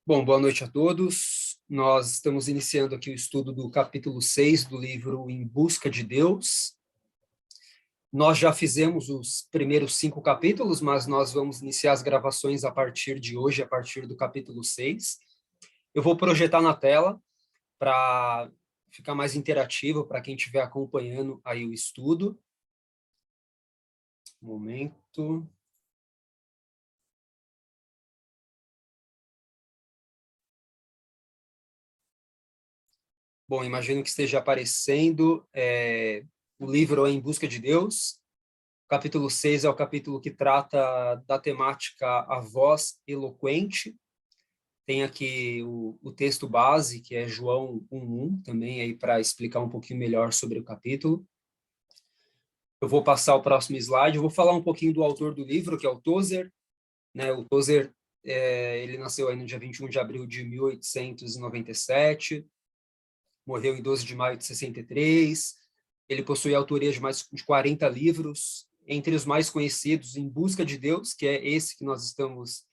Bom, boa noite a todos. Nós estamos iniciando aqui o estudo do capítulo 6 do livro Em Busca de Deus. Nós já fizemos os primeiros 5 capítulos, mas nós vamos iniciar as gravações a partir de hoje, a partir do capítulo 6. Eu vou projetar na tela para ficar mais interativo para quem estiver acompanhando aí o estudo. Um momento. Bom, imagino que esteja aparecendo o livro Em Busca de Deus. O capítulo 6 é o capítulo que trata da temática A Voz Eloquente. Tem aqui o texto base, que é João 1:1, também aí para explicar um pouquinho melhor sobre o capítulo. Eu vou passar o próximo slide, eu vou falar um pouquinho do autor do livro, que é o Tozer. Né? O Tozer, ele nasceu aí no dia 21 de abril de 1897, morreu em 12 de maio de 63. Ele possui autoria de mais de 40 livros, entre os mais conhecidos, Em Busca de Deus, que é esse que nós estamos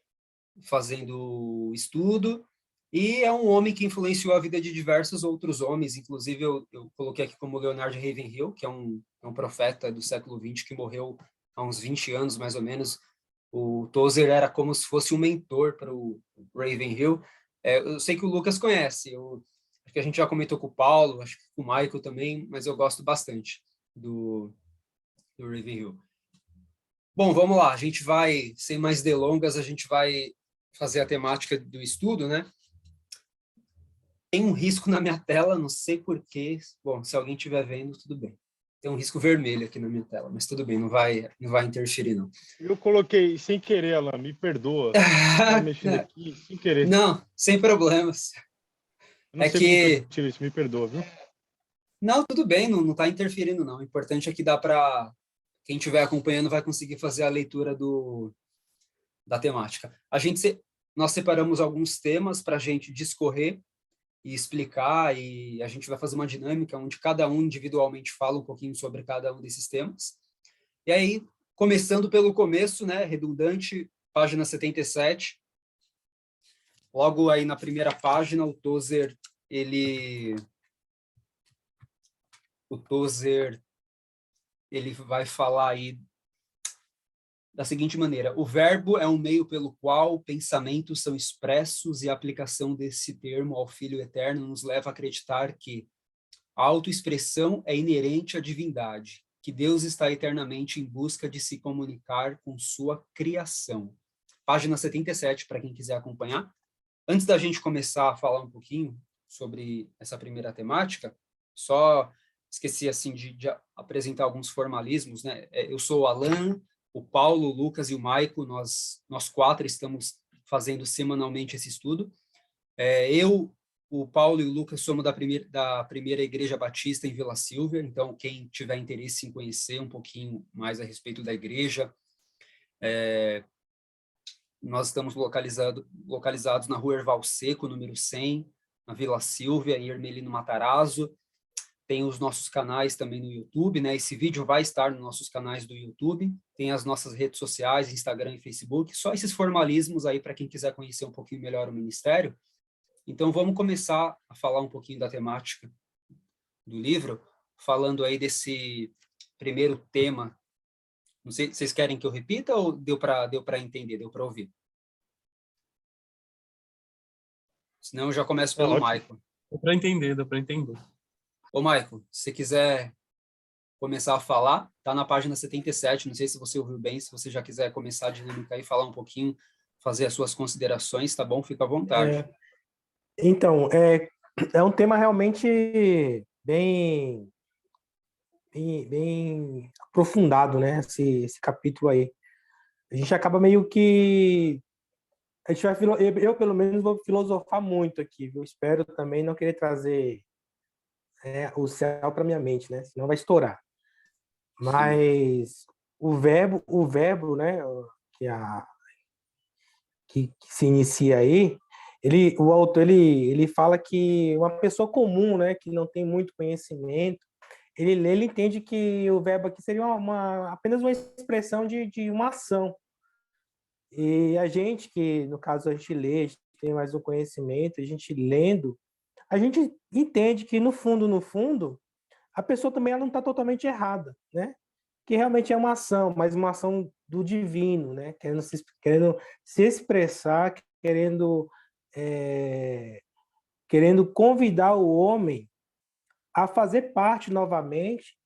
fazendo estudo, e é um homem que influenciou a vida de diversos outros homens, inclusive eu coloquei aqui como Leonard Ravenhill, que é um profeta do século XX que morreu há uns 20 anos, mais ou menos. O Tozer era como se fosse um mentor para o Ravenhill. Eu sei que o Lucas conhece, acho que a gente já comentou com o Paulo, acho que com o Michael também, mas eu gosto bastante do Ravenhill. Bom, vamos lá, a gente vai, sem mais delongas, a gente vai fazer a temática do estudo, né? Tem um risco na minha tela, não sei porquê. Bom, se alguém estiver vendo, tudo bem. Tem um risco vermelho aqui na minha tela, mas tudo bem, não vai interferir, não. Eu coloquei sem querer, Alan, me perdoa. Estava mexendo aqui sem querer. Não, sem problemas. Eu não sei como que eu tiro isso, me perdoa, viu? Não, tudo bem, não está interferindo, não. O importante é que dá para... Quem estiver acompanhando vai conseguir fazer a leitura da temática. Nós separamos alguns temas para a gente discorrer e explicar, e a gente vai fazer uma dinâmica onde cada um individualmente fala um pouquinho sobre cada um desses temas. E aí, começando pelo começo, né, redundante, página 77. Logo aí na primeira página, o Tozer, ele vai falar aí da seguinte maneira: o verbo é um meio pelo qual pensamentos são expressos e a aplicação desse termo ao Filho Eterno nos leva a acreditar que a autoexpressão é inerente à divindade, que Deus está eternamente em busca de se comunicar com sua criação. Página 77, para quem quiser acompanhar. Antes da gente começar a falar um pouquinho sobre essa primeira temática, só esqueci assim de apresentar alguns formalismos, né? Eu sou o Alan, o Paulo, o Lucas e o Maico, nós 4 estamos fazendo semanalmente esse estudo. O Paulo e o Lucas somos da primeira Igreja Batista em Vila Silvia, então quem tiver interesse em conhecer um pouquinho mais a respeito da igreja, nós estamos localizados na Rua Erval Seco, número 100, na Vila Silvia, em Hermelino Matarazzo. Tem os nossos canais também no YouTube, né? Esse vídeo vai estar nos nossos canais do YouTube. Tem as nossas redes sociais, Instagram e Facebook. Só esses formalismos aí para quem quiser conhecer um pouquinho melhor o ministério. Então, vamos começar a falar um pouquinho da temática do livro, falando aí desse primeiro tema. Não sei, vocês querem que eu repita ou deu para entender, deu para ouvir? Senão eu já começo pelo Michael. Deu para entender, deu para entender. Ô, Michael, se você quiser começar a falar, tá na página 77, não sei se você ouviu bem, se você já quiser começar a dinâmica e falar um pouquinho, fazer as suas considerações, tá bom? Fica à vontade. Então, é um tema realmente bem aprofundado, né? Esse capítulo aí. A gente acaba meio que... eu, pelo menos, vou filosofar muito aqui, viu? Espero também não querer trazer o céu para minha mente, né? Senão vai estourar. Mas o verbo, né? Que se inicia aí, o autor ele fala que uma pessoa comum, né? Que não tem muito conhecimento, ele entende que o verbo aqui seria apenas uma expressão de uma ação. E a gente, que no caso a gente lê, a gente tem mais um conhecimento, a gente lendo, a gente entende que, no fundo, a pessoa também ela não está totalmente errada, né? Que realmente é uma ação, mas uma ação do divino, né? Querendo se expressar, é, querendo convidar o homem a fazer parte novamente,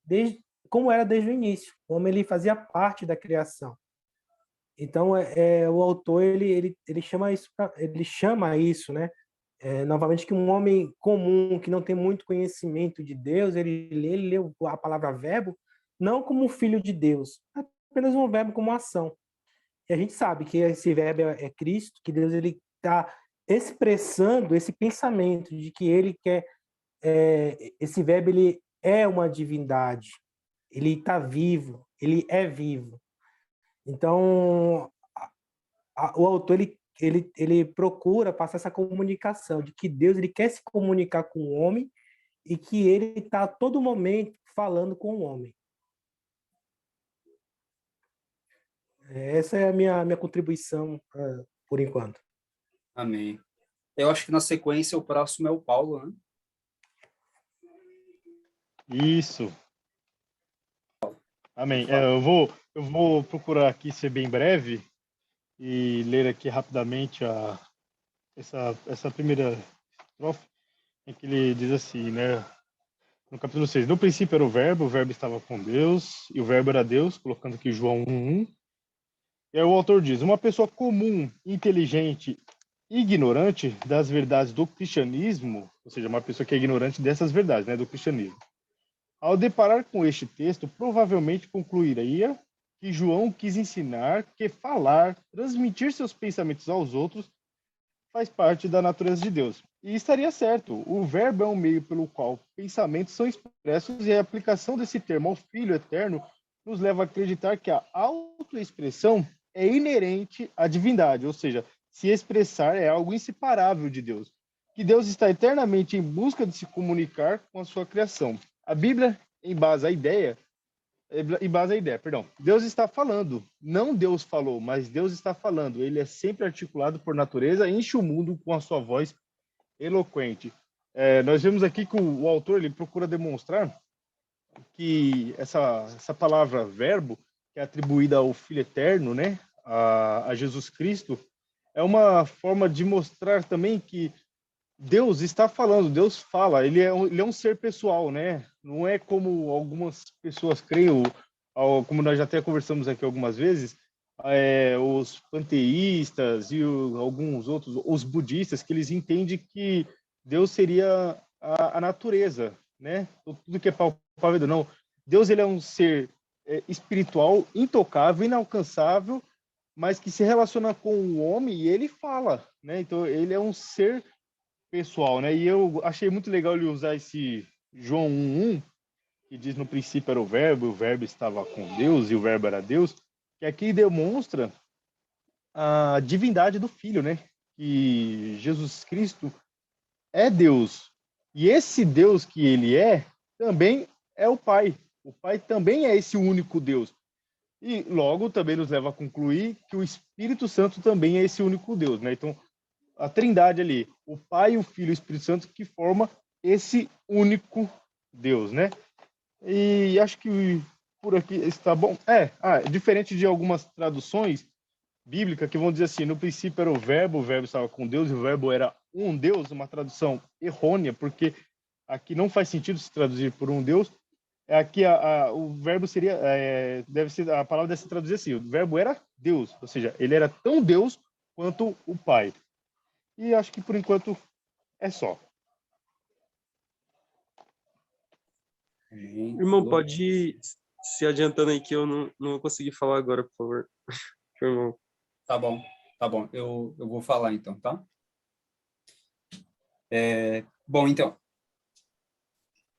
como era desde o início. O homem ele fazia parte da criação. Então, o autor ele chama isso, né? Novamente, que um homem comum, que não tem muito conhecimento de Deus, ele lê a palavra verbo não como um filho de Deus, apenas um verbo como ação. E a gente sabe que esse verbo é Cristo, que Deus ele está expressando esse pensamento de que ele quer, esse verbo ele é uma divindade, ele está vivo, ele é vivo. Então, o autor ele procura passar essa comunicação de que Deus ele quer se comunicar com o homem e que ele está a todo momento falando com o homem. Essa é a minha contribuição por enquanto. Amém. Eu acho que na sequência o próximo é o Paulo, né? Isso. Amém. Eu vou procurar aqui ser bem breve e ler aqui rapidamente essa primeira estrofe, em que ele diz assim, né? No capítulo 6, no princípio era o verbo estava com Deus, e o verbo era Deus, colocando aqui João 1:1. E aí o autor diz, uma pessoa comum, inteligente, ignorante das verdades do cristianismo, ou seja, uma pessoa que é ignorante dessas verdades, né, do cristianismo, ao deparar com este texto, provavelmente concluiria que João quis ensinar que falar, transmitir seus pensamentos aos outros, faz parte da natureza de Deus. E estaria certo, o verbo é um meio pelo qual pensamentos são expressos e a aplicação desse termo ao Filho Eterno nos leva a acreditar que a autoexpressão é inerente à divindade, ou seja, se expressar é algo inseparável de Deus, que Deus está eternamente em busca de se comunicar com a sua criação. A Bíblia embasa a ideia, perdão. Deus está falando, não Deus falou, mas Deus está falando. Ele é sempre articulado por natureza, enche o mundo com a sua voz eloquente. Nós vemos aqui que o autor ele procura demonstrar que essa palavra verbo, que é atribuída ao Filho Eterno, né, a Jesus Cristo, é uma forma de mostrar também que Deus está falando, Deus fala, ele é um ser pessoal, né? Não é como algumas pessoas creem, como nós já até conversamos aqui algumas vezes, os panteístas e alguns outros, os budistas, que eles entendem que Deus seria a natureza, né? Tudo que é palpável, não. Deus ele é um ser espiritual, intocável, inalcançável, mas que se relaciona com o homem e ele fala, né? Então ele é um ser pessoal, né? E eu achei muito legal ele usar esse João 1:1, que diz no princípio era o verbo estava com Deus e o verbo era Deus, que aqui demonstra a divindade do Filho, né? Que Jesus Cristo é Deus. E esse Deus que ele é, também é o Pai. O Pai também é esse único Deus. E logo também nos leva a concluir que o Espírito Santo também é esse único Deus, né? Então, a trindade ali, o Pai, o Filho e o Espírito Santo, que forma esse único Deus, né? E acho que por aqui está bom. Diferente de algumas traduções bíblicas que vão dizer assim, no princípio era o verbo estava com Deus e o verbo era um Deus, uma tradução errônea, porque aqui não faz sentido se traduzir por um Deus. Aqui o verbo seria, a palavra deve se traduzir assim, o verbo era Deus, ou seja, ele era tão Deus quanto o Pai. E acho que por enquanto é só. Irmão, pode ir se adiantando aí que eu não vou conseguir falar agora, por favor. Irmão. Tá bom. Eu vou falar então, tá? Bom, então,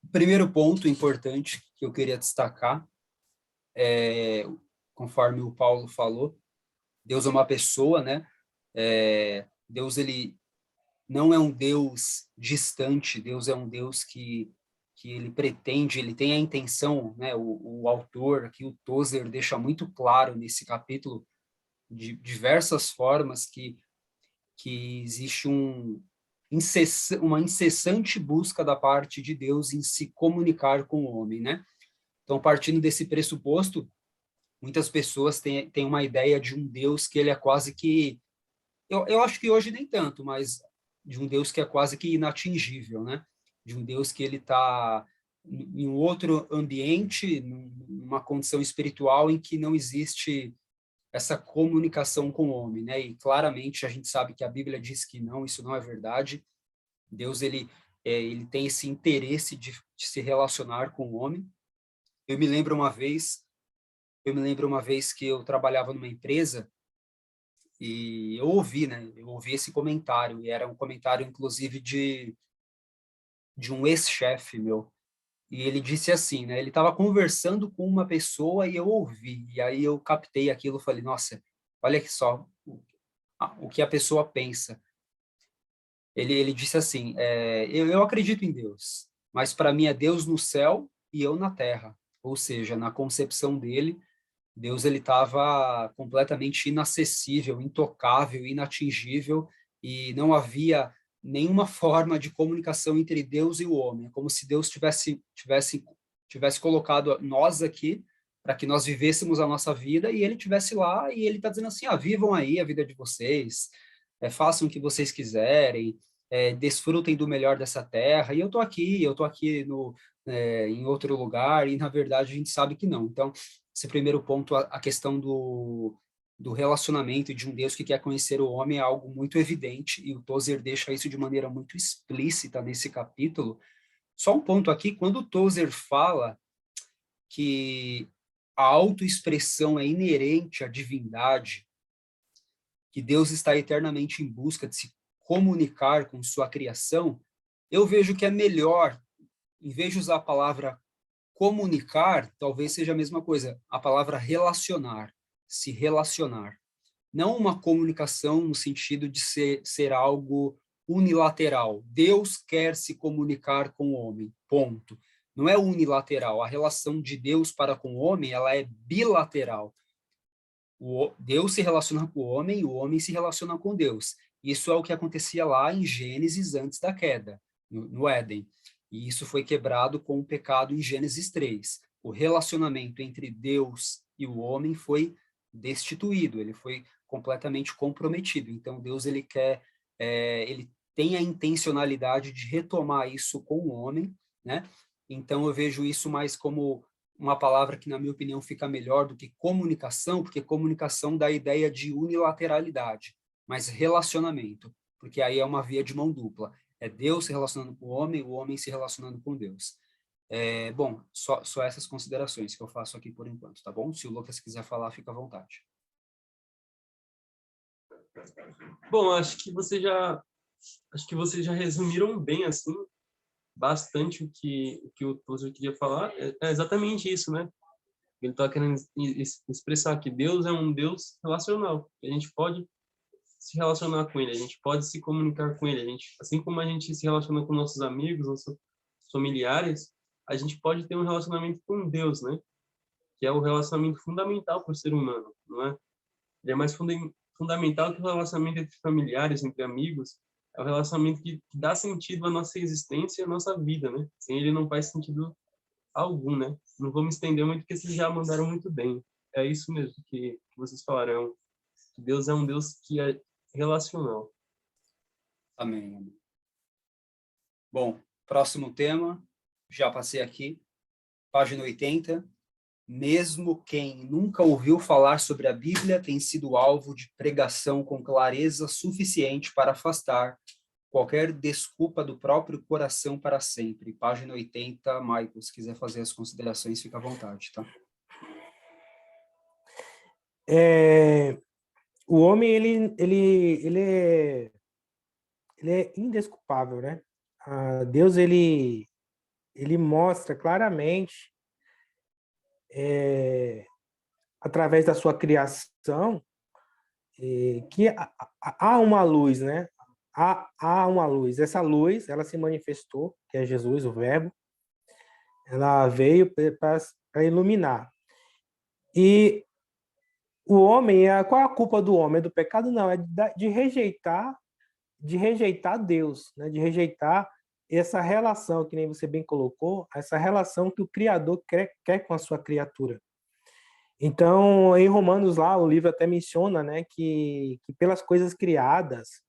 o primeiro ponto importante que eu queria destacar conforme o Paulo falou, Deus é uma pessoa, né? Deus, ele não é um Deus distante, Deus é um Deus que ele pretende, ele tem a intenção, né? O autor aqui, o Tozer, deixa muito claro nesse capítulo, de diversas formas, que que existe uma incessante busca da parte de Deus em se comunicar com o homem, né? Então, partindo desse pressuposto, muitas pessoas têm uma ideia de um Deus que ele é quase que... Eu acho que hoje nem tanto, mas de um Deus que é quase que inatingível, né? De um Deus que ele está em um outro ambiente, numa condição espiritual em que não existe essa comunicação com o homem, né? E claramente a gente sabe que a Bíblia diz que não, isso não é verdade. Deus, ele tem esse interesse de se relacionar com o homem. Eu me lembro uma vez que eu trabalhava numa empresa e eu ouvi, né? Eu ouvi esse comentário, e era um comentário, inclusive, de um ex-chefe meu. E ele disse assim, né? Ele estava conversando com uma pessoa e eu ouvi. E aí eu captei aquilo, falei, nossa, olha aqui só o que a pessoa pensa. Ele disse assim, eu acredito em Deus, mas para mim é Deus no céu e eu na terra. Ou seja, na concepção dele, Deus ele estava completamente inacessível, intocável, inatingível, e não havia nenhuma forma de comunicação entre Deus e o homem. É como se Deus tivesse colocado nós aqui para que nós vivêssemos a nossa vida e ele tivesse lá e ele está dizendo assim, vivam aí a vida de vocês, façam o que vocês quiserem, desfrutem do melhor dessa terra, e eu estou aqui em outro lugar, e na verdade a gente sabe que não. Então, esse primeiro ponto, a questão do relacionamento de um Deus que quer conhecer o homem é algo muito evidente, e o Tozer deixa isso de maneira muito explícita nesse capítulo. Só um ponto aqui, quando o Tozer fala que a autoexpressão é inerente à divindade, que Deus está eternamente em busca de se comunicar com sua criação, eu vejo que é melhor, em vez de usar a palavra comunicar, talvez seja a mesma coisa, a palavra relacionar, se relacionar. Não uma comunicação no sentido de ser algo unilateral. Deus quer se comunicar com o homem, ponto. Não é unilateral. A relação de Deus para com o homem, ela é bilateral. Deus se relaciona com o homem e o homem se relaciona com Deus. Isso é o que acontecia lá em Gênesis antes da queda, no Éden. E isso foi quebrado com o pecado em Gênesis 3. O relacionamento entre Deus e o homem foi destituído, ele foi completamente comprometido. Então, Deus ele tem a intencionalidade de retomar isso com o homem, né? Então, eu vejo isso mais como uma palavra que, na minha opinião, fica melhor do que comunicação, porque comunicação dá a ideia de unilateralidade, mas relacionamento, porque aí é uma via de mão dupla. É Deus se relacionando com o homem se relacionando com Deus. Bom, só essas considerações que eu faço aqui por enquanto, tá bom? Se o Lucas quiser falar, fica à vontade. Bom, acho que vocês já resumiram bem, assim, bastante o que o Tozer queria falar. É exatamente isso, né? Ele está querendo expressar que Deus é um Deus relacional. A gente pode se relacionar com ele, a gente pode se comunicar com ele. Assim como a gente se relaciona com nossos amigos, nossos familiares, a gente pode ter um relacionamento com Deus, né? Que é o relacionamento fundamental para o ser humano, não é? Ele é mais fundamental que o relacionamento entre familiares, entre amigos. É o relacionamento que dá sentido à nossa existência e à nossa vida, né? Sem ele não faz sentido algum, né? Não vou me estender muito, porque vocês já mandaram muito bem. É isso mesmo que vocês falaram. Que Deus é um Deus que é relacional. Amém. Bom, próximo tema, já passei aqui, página 80. Mesmo quem nunca ouviu falar sobre a Bíblia tem sido alvo de pregação com clareza suficiente para afastar qualquer desculpa do próprio coração para sempre. Página 80, Michael, se quiser fazer as considerações, fica à vontade, tá? O homem, ele é indesculpável, né? Deus, ele mostra claramente, através da sua criação, que há uma luz, né? Há uma luz. Essa luz, ela se manifestou, que é Jesus, o Verbo. Ela veio para iluminar. E o homem, qual é a culpa do homem? É do pecado? Não, é de rejeitar de rejeitar Deus, né? De rejeitar essa relação, que nem você bem colocou, essa relação que o Criador quer com a sua criatura. Então, em Romanos lá, o livro até menciona, né, que pelas coisas criadas,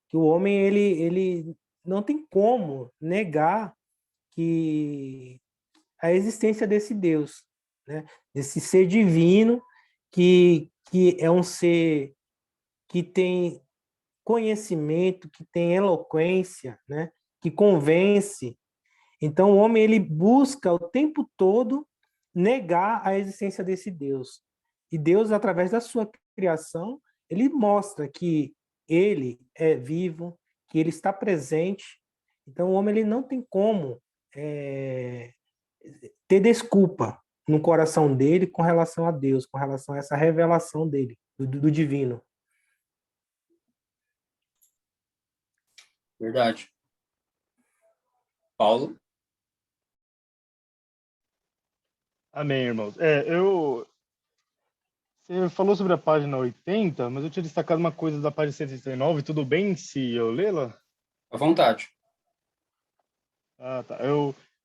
que o homem ele não tem como negar que a existência desse Deus, né, desse ser divino que é um ser que tem conhecimento, que tem eloquência, né, que convence. Então, o homem ele busca o tempo todo negar a existência desse Deus. E Deus, através da sua criação, ele mostra que ele é vivo, que ele está presente. Então, o homem ele não tem como ter desculpa no coração dele com relação a Deus, com relação a essa revelação dele, do divino. Verdade. Paulo? Amém, irmãos. Você falou sobre a página 80, mas eu tinha destacado uma coisa da página 139. Tudo bem se eu lê-la? À vontade. Ah, tá.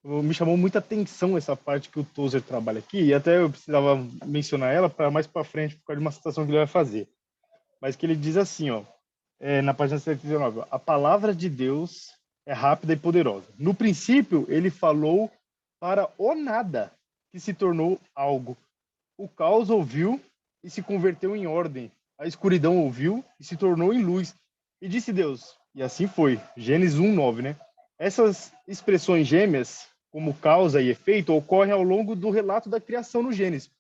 Me chamou muita atenção essa parte que o Tozer trabalha aqui, e até eu precisava mencionar ela para mais para frente, por causa de uma citação que ele vai fazer. Mas que ele diz assim, ó, na página 139, a palavra de Deus é rápida e poderosa. No princípio, ele falou para o nada, que se tornou algo. O caos ouviu e se converteu em ordem. A escuridão ouviu e se tornou em luz. E disse Deus, e assim foi. Gênesis 1:9, né? Essas expressões gêmeas, como causa e efeito, ocorrem ao longo do relato da criação no Gênesis.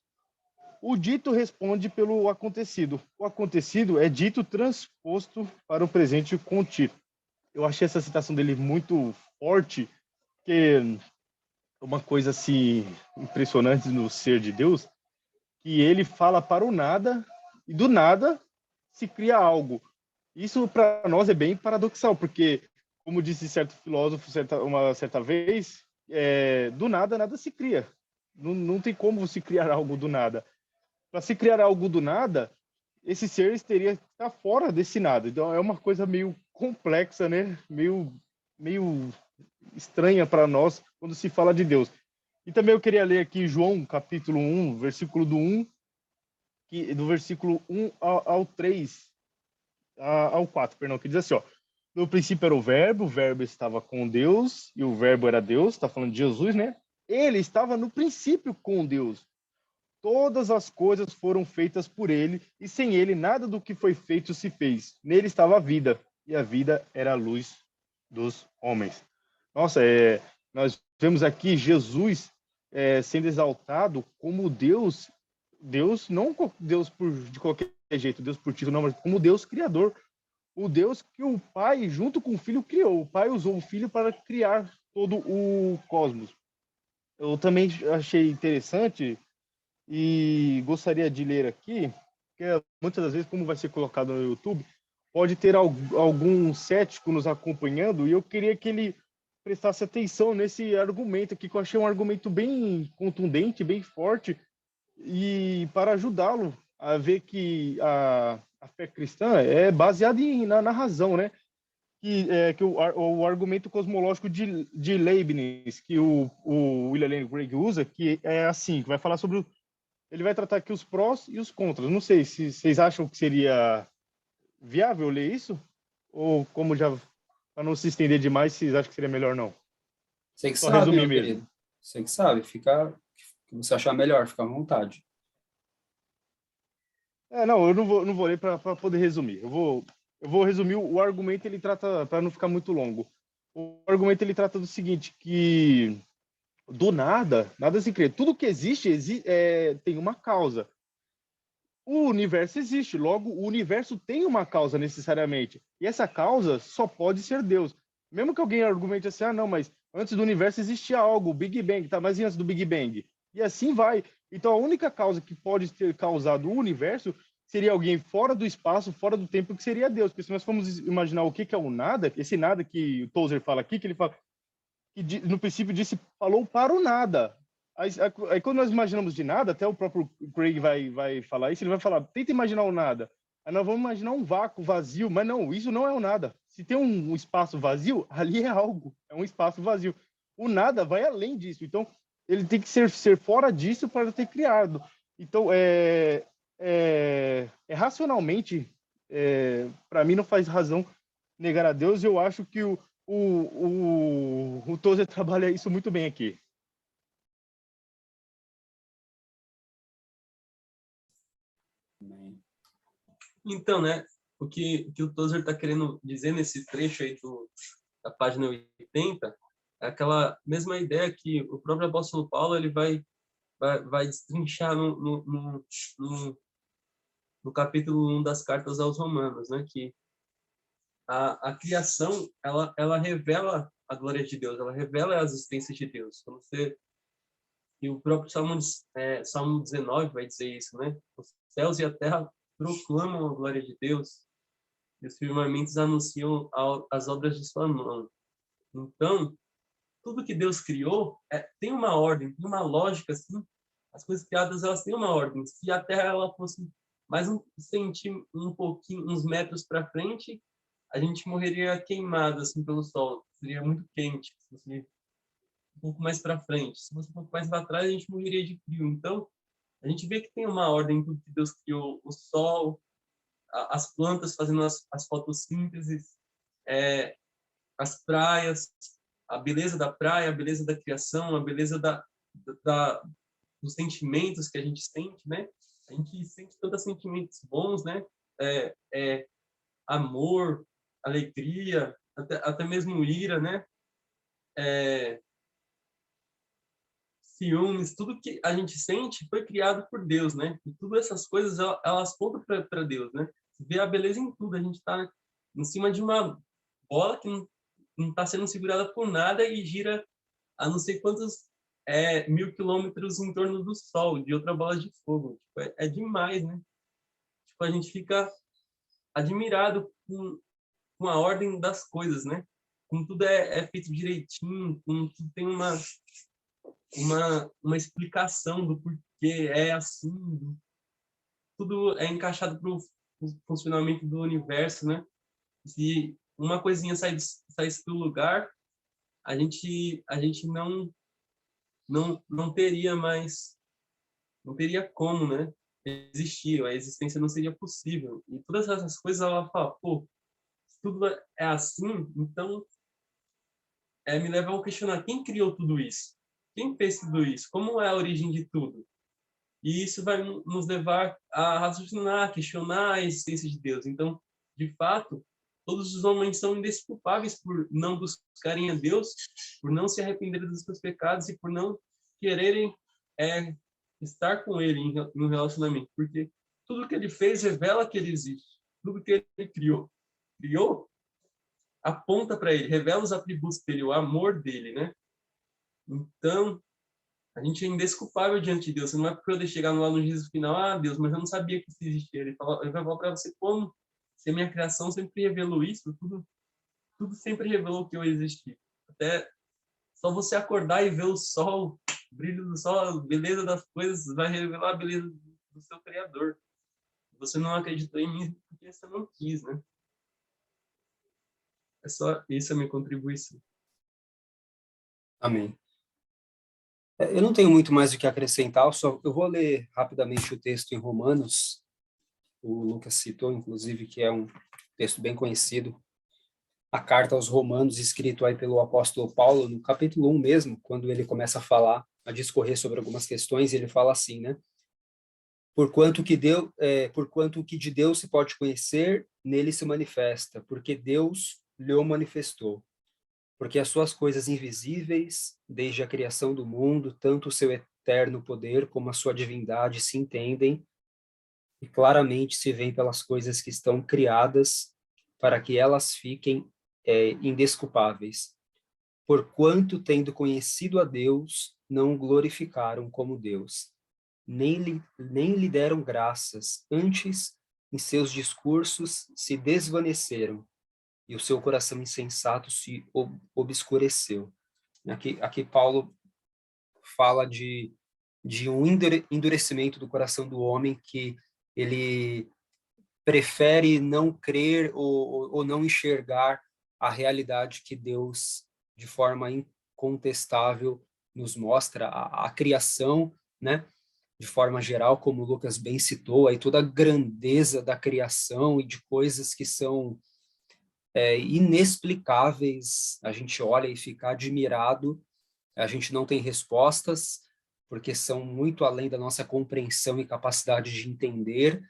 O dito responde pelo acontecido. O acontecido é dito transposto para o presente contínuo. Eu achei essa citação dele muito forte, que é uma coisa assim impressionante no ser de Deus, que ele fala para o nada e do nada se cria algo. Isso para nós é bem paradoxal, porque, como disse certo filósofo uma certa vez, do nada nada se cria. Não tem como se criar algo do nada. Para se criar algo do nada, esse ser teria que estar fora desse nada. Então é uma coisa meio complexa, né? Meio estranha para nós quando se fala de Deus. E também eu queria ler aqui João, capítulo 1, versículo do 1, do versículo 1 ao 3, ao 4, perdão, que diz assim, ó, no princípio era o verbo estava com Deus, e o verbo era Deus, está falando de Jesus, né? Ele estava no princípio com Deus. Todas as coisas foram feitas por ele, e sem ele nada do que foi feito se fez. Nele estava a vida, e a vida era a luz dos homens. Nossa, nós vemos aqui Jesus sendo exaltado como Deus, não Deus de qualquer jeito, Deus por título, não, mas como Deus criador. O Deus que o Pai, junto com o Filho, criou. O Pai usou o Filho para criar todo o cosmos. Eu também achei interessante e gostaria de ler aqui, que muitas das vezes, como vai ser colocado no YouTube, pode ter algum cético nos acompanhando, e eu queria que ele prestasse atenção nesse argumento aqui, que eu achei um argumento bem contundente, bem forte, e para ajudá-lo a ver que a fé cristã é baseada na razão, né? Que o argumento cosmológico de Leibniz, que o William Lane Craig usa, que é assim, que vai falar sobre ele vai tratar aqui os prós e os contras. Não sei se vocês acham que seria viável ler isso, ou como já, para não se estender demais, vocês acham que seria melhor não? Você que Só sabe, resumir meu mesmo. querido. Você que sabe. Fica o que você achar melhor, fica à vontade. Não, eu não vou ler para poder resumir. Eu vou resumir o argumento, ele trata, para não ficar muito longo. O argumento ele trata do seguinte, que do nada se cria. Tudo que existe tem uma causa. O universo existe, logo o universo tem uma causa necessariamente. E essa causa só pode ser Deus. Mesmo que alguém argumente assim, não, mas antes do universo existia algo, o Big Bang, tá? Mas e antes do Big Bang? E assim vai. Então a única causa que pode ter causado o universo seria alguém fora do espaço, fora do tempo, que seria Deus. Porque se nós formos imaginar o que é o nada, esse nada que o Tozer fala aqui, que ele fala, que no princípio falou para o nada. Aí quando nós imaginamos de nada, até o próprio Craig vai falar isso, ele vai falar, tenta imaginar o nada. Aí nós vamos imaginar um vácuo vazio, mas não, isso não é o nada. Se tem um espaço vazio, ali é algo, é um espaço vazio. O nada vai além disso. Então, ele tem que ser fora disso para ter criado. Então, racionalmente, para mim não faz razão negar a Deus. Eu acho que o Tozer trabalha isso muito bem aqui. Então, né, o que o Tozer está querendo dizer nesse trecho aí da página 80 é aquela mesma ideia que o próprio apóstolo Paulo ele vai destrinchar no capítulo 1 das cartas aos Romanos, né, que a criação ela revela a glória de Deus, ela revela a existência de Deus. Quando você e o próprio Salmo 19 vai dizer isso, né? Os céus e a terra proclamam a glória de Deus e os firmamentos anunciam as obras de sua mão. Então, tudo que Deus criou tem uma ordem, tem uma lógica, assim. As coisas criadas, elas têm uma ordem. Se a terra ela fosse mais um pouquinho, uns metros para frente, a gente morreria queimado, assim, pelo sol. Seria muito quente, assim, um pouco mais para frente. Se fosse um pouco mais para trás, a gente morreria de frio. Então, a gente vê que tem uma ordem em tudo que Deus criou. O sol, as plantas fazendo as fotossínteses, as praias, a beleza da praia, a beleza da criação, a beleza dos sentimentos que a gente sente, né? A gente sente tantos sentimentos bons, né? Amor, alegria, até mesmo ira, né? Ciúmes, tudo que a gente sente foi criado por Deus, né? E todas essas coisas, elas apontam para Deus, né? Você vê a beleza em tudo. A gente está em cima de uma bola que não está sendo segurada por nada e gira a não sei quantos 1.000 quilômetros em torno do Sol, de outra bola de fogo. Tipo, é demais, né? Tipo, a gente fica admirado com a ordem das coisas, né? Como tudo é feito direitinho, como tudo tem uma explicação do porquê é assim, tudo é encaixado para o funcionamento do universo, né? Se uma coisinha saísse do lugar, a gente não teria mais, não teria como, né? Existir, a existência não seria possível. E todas essas coisas, ela fala, pô, se tudo é assim, então me leva a questionar quem criou tudo isso? Quem fez tudo isso? Como é a origem de tudo? E isso vai nos levar a raciocinar, a questionar a existência de Deus. Então, de fato, todos os homens são indesculpáveis por não buscarem a Deus, por não se arrependerem dos seus pecados e por não quererem estar com Ele em um relacionamento. Porque tudo que Ele fez revela que Ele existe. Tudo que Ele criou aponta para Ele, revela os atributos dele, o amor dele, né? Então, a gente é indesculpável diante de Deus. Você não vai poder chegar lá no juízo final, Deus, mas eu não sabia que isso existia. Ele vai falar para você como se a minha criação sempre revelou isso, tudo sempre revelou que eu existi. Até só você acordar e ver o sol, o brilho do sol, a beleza das coisas, vai revelar a beleza do seu Criador. Você não acreditou em mim porque você não quis, né? É só isso a minha contribuição. Amém. Eu não tenho muito mais o que acrescentar, eu vou ler rapidamente o texto em Romanos, o Lucas citou, inclusive, que é um texto bem conhecido, a carta aos Romanos, escrito aí pelo apóstolo Paulo, no capítulo 1 mesmo, quando ele começa a falar, a discorrer sobre algumas questões, ele fala assim, né? Porquanto o que de Deus se pode conhecer, nele se manifesta, porque Deus lhe o manifestou. Porque as suas coisas invisíveis, desde a criação do mundo, tanto o seu eterno poder como a sua divindade se entendem e claramente se veem pelas coisas que estão criadas, para que elas fiquem indesculpáveis. Porquanto, tendo conhecido a Deus, não o glorificaram como Deus, nem lhe deram graças, antes, em seus discursos, se desvaneceram, e o seu coração insensato se obscureceu. Aqui Paulo fala de um endurecimento do coração do homem, que ele prefere não crer ou não enxergar a realidade que Deus, de forma incontestável, nos mostra, a criação, né? De forma geral, como o Lucas bem citou, aí toda a grandeza da criação e de coisas que são inexplicáveis, a gente olha e fica admirado, a gente não tem respostas, porque são muito além da nossa compreensão e capacidade de entender,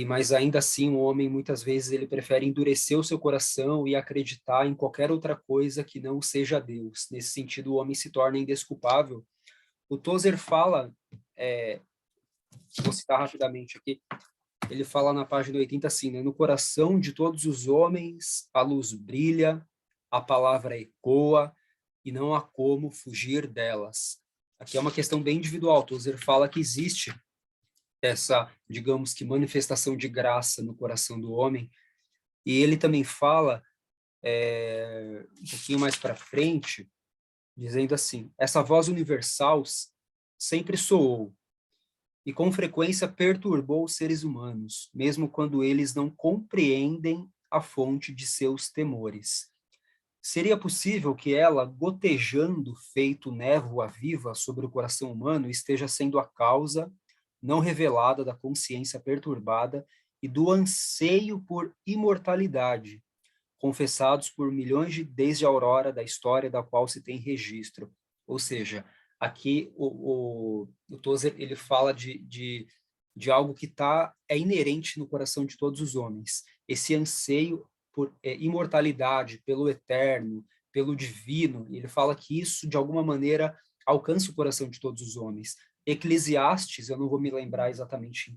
mas ainda assim o homem muitas vezes ele prefere endurecer o seu coração e acreditar em qualquer outra coisa que não seja Deus. Nesse sentido, o homem se torna indesculpável. O Tozer fala, vou citar rapidamente aqui, ele fala na página 80 assim, né? No coração de todos os homens a luz brilha, a palavra ecoa, e não há como fugir delas. Aqui é uma questão bem individual. Tozer fala que existe essa, digamos que, manifestação de graça no coração do homem, e ele também fala, um pouquinho mais para frente, dizendo assim, essa voz universal sempre soou, e com frequência perturbou os seres humanos, mesmo quando eles não compreendem a fonte de seus temores. Seria possível que ela, gotejando feito névoa viva sobre o coração humano, esteja sendo a causa não revelada da consciência perturbada e do anseio por imortalidade, confessados por milhões desde a aurora da história da qual se tem registro. Ou seja, aqui o Tozer ele fala de algo que é inerente no coração de todos os homens, esse anseio por imortalidade, pelo eterno, pelo divino. Ele fala que isso, de alguma maneira, alcança o coração de todos os homens. Eclesiastes, eu não vou me lembrar exatamente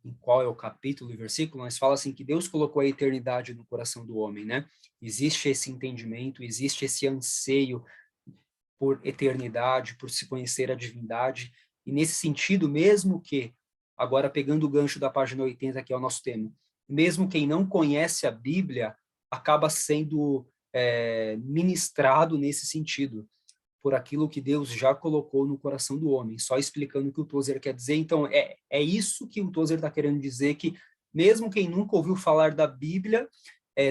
em qual é o capítulo e versículo, mas fala assim que Deus colocou a eternidade no coração do homem, né? Existe esse entendimento, existe esse anseio por eternidade, por se conhecer a divindade, e nesse sentido, mesmo que, agora pegando o gancho da página 80, que é o nosso tema, mesmo quem não conhece a Bíblia, acaba sendo ministrado nesse sentido, por aquilo que Deus já colocou no coração do homem, só explicando o que o Tozer quer dizer. Então, é isso que o Tozer está querendo dizer, que mesmo quem nunca ouviu falar da Bíblia,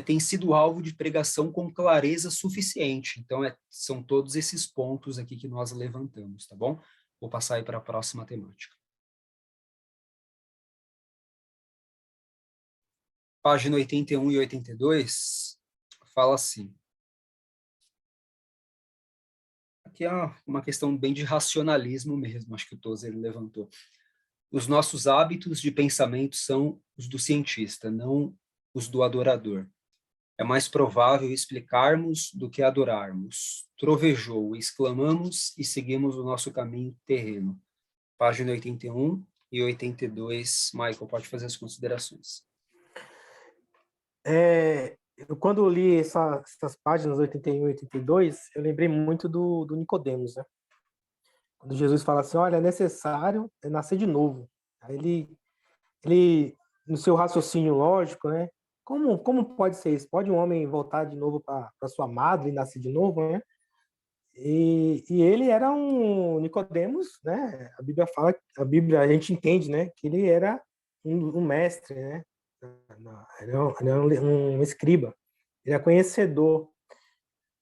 tem sido alvo de pregação com clareza suficiente. Então, são todos esses pontos aqui que nós levantamos, tá bom? Vou passar aí para a próxima temática. Página 81 e 82, fala assim. Aqui é uma questão bem de racionalismo mesmo, acho que o Tozer levantou. Os nossos hábitos de pensamento são os do cientista, não os do adorador. É mais provável explicarmos do que adorarmos. Trovejou, exclamamos e seguimos o nosso caminho terreno. Página 81 e 82. Michael, pode fazer as considerações. Quando eu li essas páginas 81 e 82, eu lembrei muito do Nicodemos, né? Quando Jesus fala assim, olha, é necessário nascer de novo. Aí ele no seu raciocínio lógico, né? Como pode ser isso? Pode um homem voltar de novo para sua madre e nascer de novo, né? E ele era um Nicodemos, né? A Bíblia fala, a gente entende, né? Que ele era um mestre, né? Ele era um escriba, ele é conhecedor.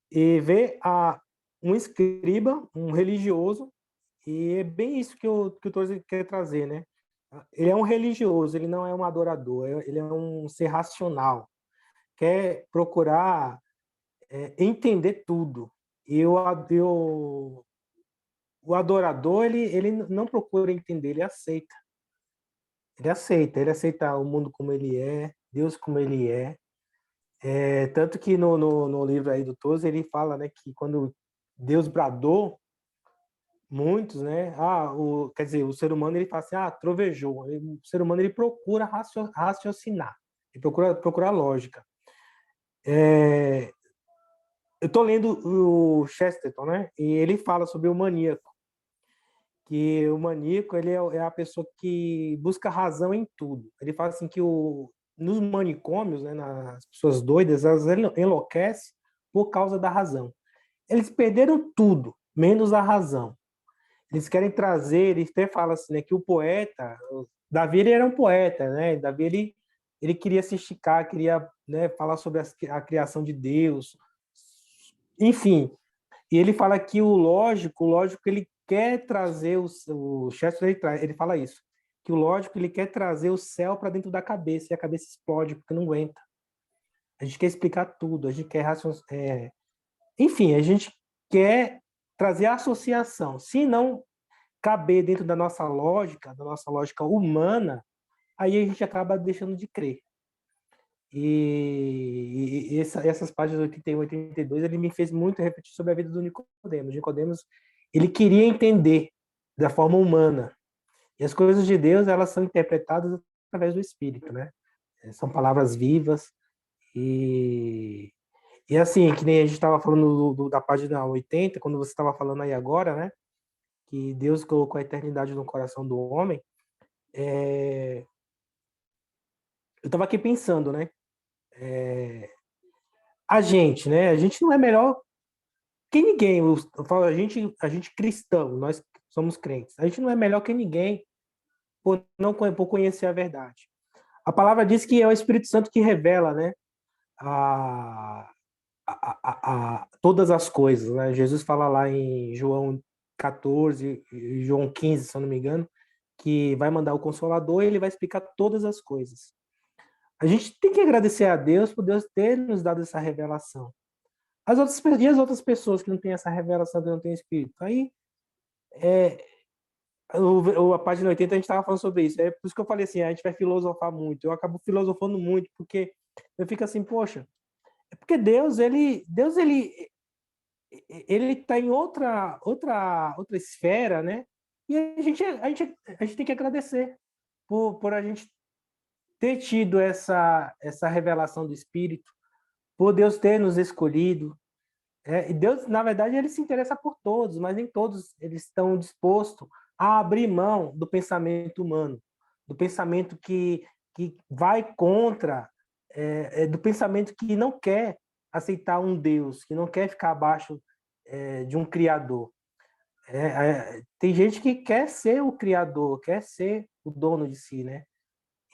E vê um escriba, um religioso, e é bem isso que o Tozer quer trazer, né? Ele é um religioso, ele não é um adorador, ele é um ser racional, quer procurar entender tudo. E o adorador, ele não procura entender, ele aceita. Ele aceita o mundo como ele é, Deus como ele é. Tanto que no livro aí do Tozer, ele fala, né, que quando Deus bradou, muitos, né? Quer dizer, o ser humano ele fala assim, trovejou. O ser humano ele procura raciocinar, ele procura lógica. Eu estou lendo o Chesterton, né? E ele fala sobre o maníaco, que o maníaco ele é a pessoa que busca razão em tudo. Ele fala assim que nos manicômios, né, nas pessoas doidas, elas enlouquecem por causa da razão. Eles perderam tudo, menos a razão. Eles querem trazer, ele até fala assim, né, que o poeta, Davi ele era um poeta, né? Davi ele queria se esticar, queria, né, falar sobre a criação de Deus, enfim. E ele fala que o lógico, ele quer trazer o Chesterton, ele fala isso, que o lógico, ele quer trazer o céu para dentro da cabeça, e a cabeça explode, porque não aguenta. A gente quer explicar tudo, a gente quer enfim, a gente quer trazer a associação. Se não caber dentro da nossa lógica humana, aí a gente acaba deixando de crer. E essas páginas 81 e 82, ele me fez muito refletir sobre a vida do Nicodemos. Nicodemos, ele queria entender da forma humana. E as coisas de Deus, elas são interpretadas através do Espírito, né? São palavras vivas. E assim, que nem a gente estava falando da página 80, quando você estava falando aí agora, né? Que Deus colocou a eternidade no coração do homem. Eu estava aqui pensando, né? A gente, né? A gente não é melhor que ninguém. Eu falo, a gente cristão, nós somos crentes. A gente não é melhor que ninguém por conhecer a verdade. A palavra diz que é o Espírito Santo que revela, né? Todas as coisas, né? Jesus fala lá em João 14, João 15, se eu não me engano, que vai mandar o Consolador e ele vai explicar todas as coisas. A gente tem que agradecer a Deus por Deus ter nos dado essa revelação. E as outras pessoas que não têm essa revelação, que não têm Espírito? Aí, a página 80 a gente estava falando sobre isso. É por isso que eu falei assim, a gente vai filosofar muito. Eu acabo filosofando muito, porque eu fico assim, poxa, é porque Deus ele está em outra esfera, né? E a gente tem que agradecer por a gente ter tido essa revelação do Espírito, por Deus ter nos escolhido. E Deus, na verdade, ele se interessa por todos, mas nem todos eles estão dispostos a abrir mão do pensamento humano, do pensamento que vai contra, do pensamento que não quer aceitar um Deus, que não quer ficar abaixo de um Criador. Tem gente que quer ser o Criador, quer ser o dono de si, né?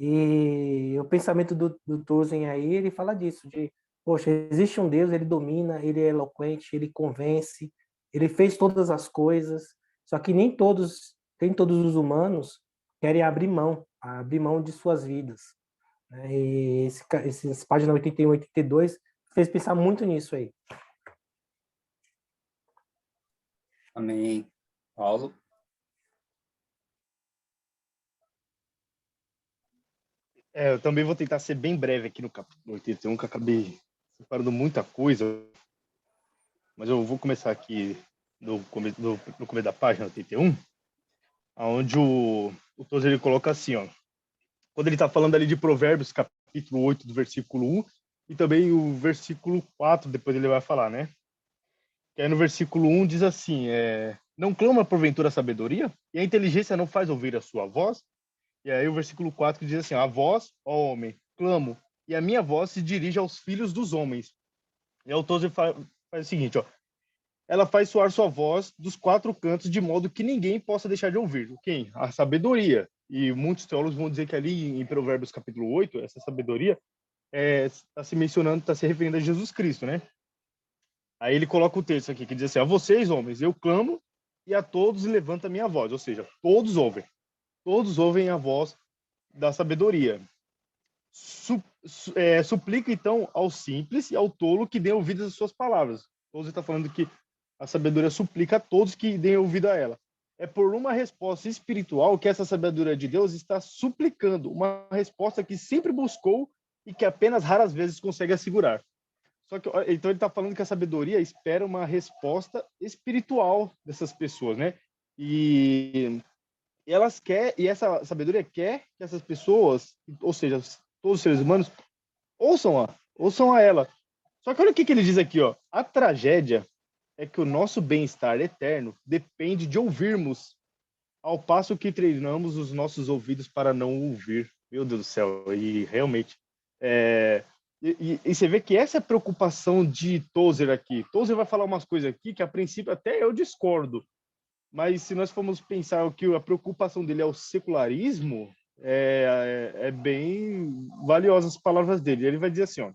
E o pensamento do Tozen aí, ele fala disso, de, poxa, existe um Deus, ele domina, ele é eloquente, ele convence, ele fez todas as coisas, só que nem todos os humanos querem abrir mão de suas vidas, né? E esse página 81 e 82 fez pensar muito nisso aí. Amém. Paulo? Eu também vou tentar ser bem breve aqui no capítulo 81, que eu acabei separando muita coisa, mas eu vou começar aqui no começo da página 81, onde o Tozer ele coloca assim, ó, quando ele está falando ali de Provérbios, capítulo 8, do versículo 1, e também o versículo 4, depois ele vai falar, né? Que aí no versículo 1 diz assim, não clama porventura a sabedoria? E a inteligência não faz ouvir a sua voz? E aí o versículo 4 diz assim, a voz, ó homem, clamo, e a minha voz se dirige aos filhos dos homens. E aí o Tozer faz o seguinte, ó, ela faz soar sua voz dos quatro cantos de modo que ninguém possa deixar de ouvir. Quem? A sabedoria. E muitos teólogos vão dizer que ali em Provérbios capítulo 8, essa sabedoria está se mencionando, está se referindo a Jesus Cristo, né? Aí ele coloca o texto aqui, que diz assim, a vocês, homens, eu clamo e a todos levanta a minha voz. Ou seja, todos ouvem a voz da sabedoria. Suplica, então, ao simples e ao tolo que dê ouvidos às suas palavras. Todos está falando que a sabedoria suplica a todos que deem ouvido a ela. É por uma resposta espiritual que essa sabedoria de Deus está suplicando, uma resposta que sempre buscou e que apenas raras vezes consegue assegurar. Só que, então ele está falando que a sabedoria espera uma resposta espiritual dessas pessoas, né? E essa sabedoria quer que essas pessoas, ou seja, todos os seres humanos, ouçam a ela. Só que olha o que ele diz aqui, ó. A tragédia é que o nosso bem-estar eterno depende de ouvirmos, ao passo que treinamos os nossos ouvidos para não ouvir. Meu Deus do céu, e realmente... E você vê que essa é a preocupação de Tozer aqui. Tozer vai falar umas coisas aqui que, a princípio, até eu discordo. Mas se nós formos pensar que a preocupação dele é o secularismo, é bem valiosa as palavras dele. Ele vai dizer assim, ó,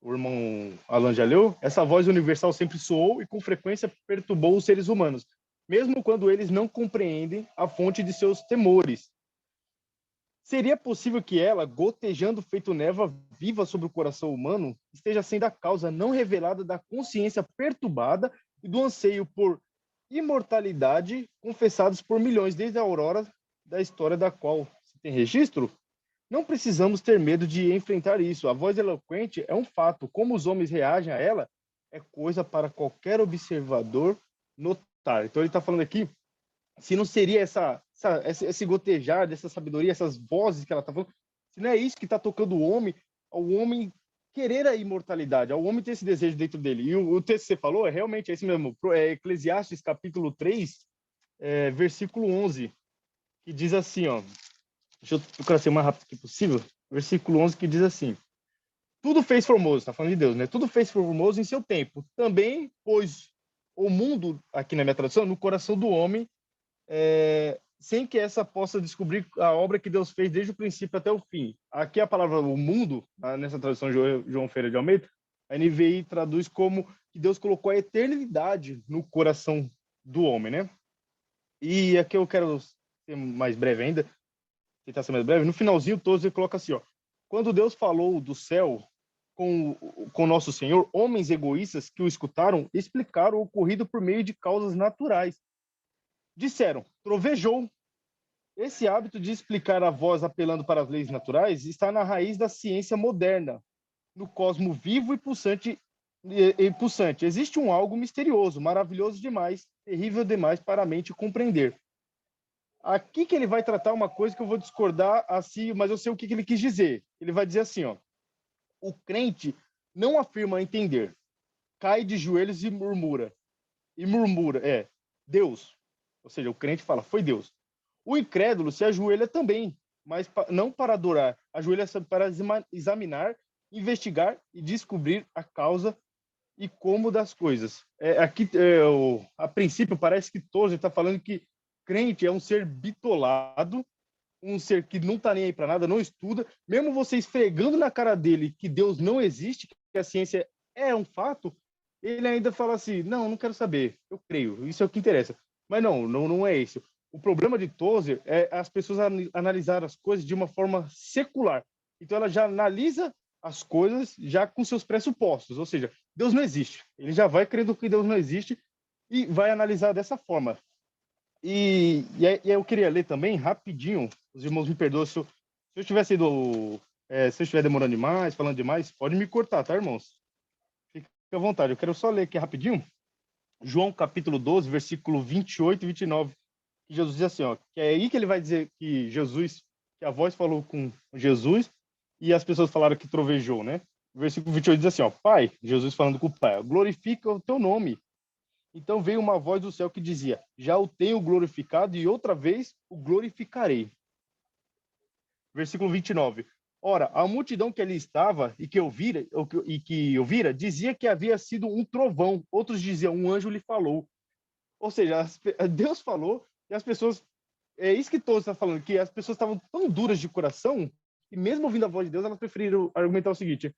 o irmão Alan já leu, essa voz universal sempre soou e com frequência perturbou os seres humanos, mesmo quando eles não compreendem a fonte de seus temores. Seria possível que ela, gotejando feito névoa viva sobre o coração humano, esteja sendo a causa não revelada da consciência perturbada e do anseio por imortalidade confessados por milhões desde a aurora da história da qual se tem registro? Não precisamos ter medo de enfrentar isso. A voz eloquente é um fato. Como os homens reagem a ela é coisa para qualquer observador notar. Então ele está falando aqui, se não seria esse gotejar dessa sabedoria, essas vozes que ela está falando, se não é isso que está tocando o homem, ao homem querer a imortalidade, ao homem ter esse desejo dentro dele. E o texto que você falou é realmente esse mesmo, Eclesiastes capítulo 3, versículo 11, que diz assim, ó, deixa eu procurar ser o mais rápido que possível, versículo 11 que diz assim, tudo fez formoso, está falando de Deus, né? Tudo fez formoso em seu tempo. Também pôs o mundo, aqui na minha tradução, no coração do homem, sem que essa possa descobrir a obra que Deus fez desde o princípio até o fim. Aqui a palavra o mundo, nessa tradução de João Ferreira de Almeida, a NVI traduz como que Deus colocou a eternidade no coração do homem, né? E aqui eu quero ser mais breve ainda, tentar ser mais breve. No finalzinho, todos ele coloca assim, ó, quando Deus falou do céu com nosso Senhor, homens egoístas que o escutaram explicaram o ocorrido por meio de causas naturais. Disseram, trovejou. Esse hábito de explicar a voz apelando para as leis naturais está na raiz da ciência moderna, no cosmo vivo e pulsante. Existe um algo misterioso, maravilhoso demais, terrível demais para a mente compreender. Aqui que ele vai tratar uma coisa que eu vou discordar assim, mas eu sei o que ele quis dizer. Ele vai dizer assim, ó, o crente não afirma entender, cai de joelhos e murmura, Deus. Ou seja, o crente fala, foi Deus. O incrédulo se ajoelha também, mas não para adorar, ajoelha-se para examinar, investigar e descobrir a causa e como das coisas. Aqui, a princípio, parece que Tozer está falando que crente é um ser bitolado, um ser que não está nem aí para nada, não estuda, mesmo você esfregando na cara dele que Deus não existe, que a ciência é um fato, ele ainda fala assim, não quero saber, eu creio, isso é o que interessa. Mas não é isso. O problema de Tozer é as pessoas analisar as coisas de uma forma secular. Então ela já analisa as coisas já com seus pressupostos, ou seja, Deus não existe. Ele já vai crendo que Deus não existe e vai analisar dessa forma. E eu queria ler também, rapidinho, os irmãos me perdoam se eu estiver se eu estiver demorando demais, falando demais, pode me cortar, tá, irmãos? Fica à vontade. Eu quero só ler aqui rapidinho, João capítulo 12, versículo 28 e 29, que Jesus diz assim, ó, que é aí que ele vai dizer que que a voz falou com Jesus e as pessoas falaram que trovejou, né? O versículo 28 diz assim, ó, Pai, Jesus falando com o Pai, glorifica o teu nome. Então veio uma voz do céu que dizia, já o tenho glorificado e outra vez o glorificarei. Versículo 29. Ora, a multidão que ali estava e que ouvira, dizia que havia sido um trovão. Outros diziam, um anjo lhe falou. Ou seja, Deus falou e as pessoas... É isso que todos estão falando, que as pessoas estavam tão duras de coração que mesmo ouvindo a voz de Deus, elas preferiram argumentar o seguinte,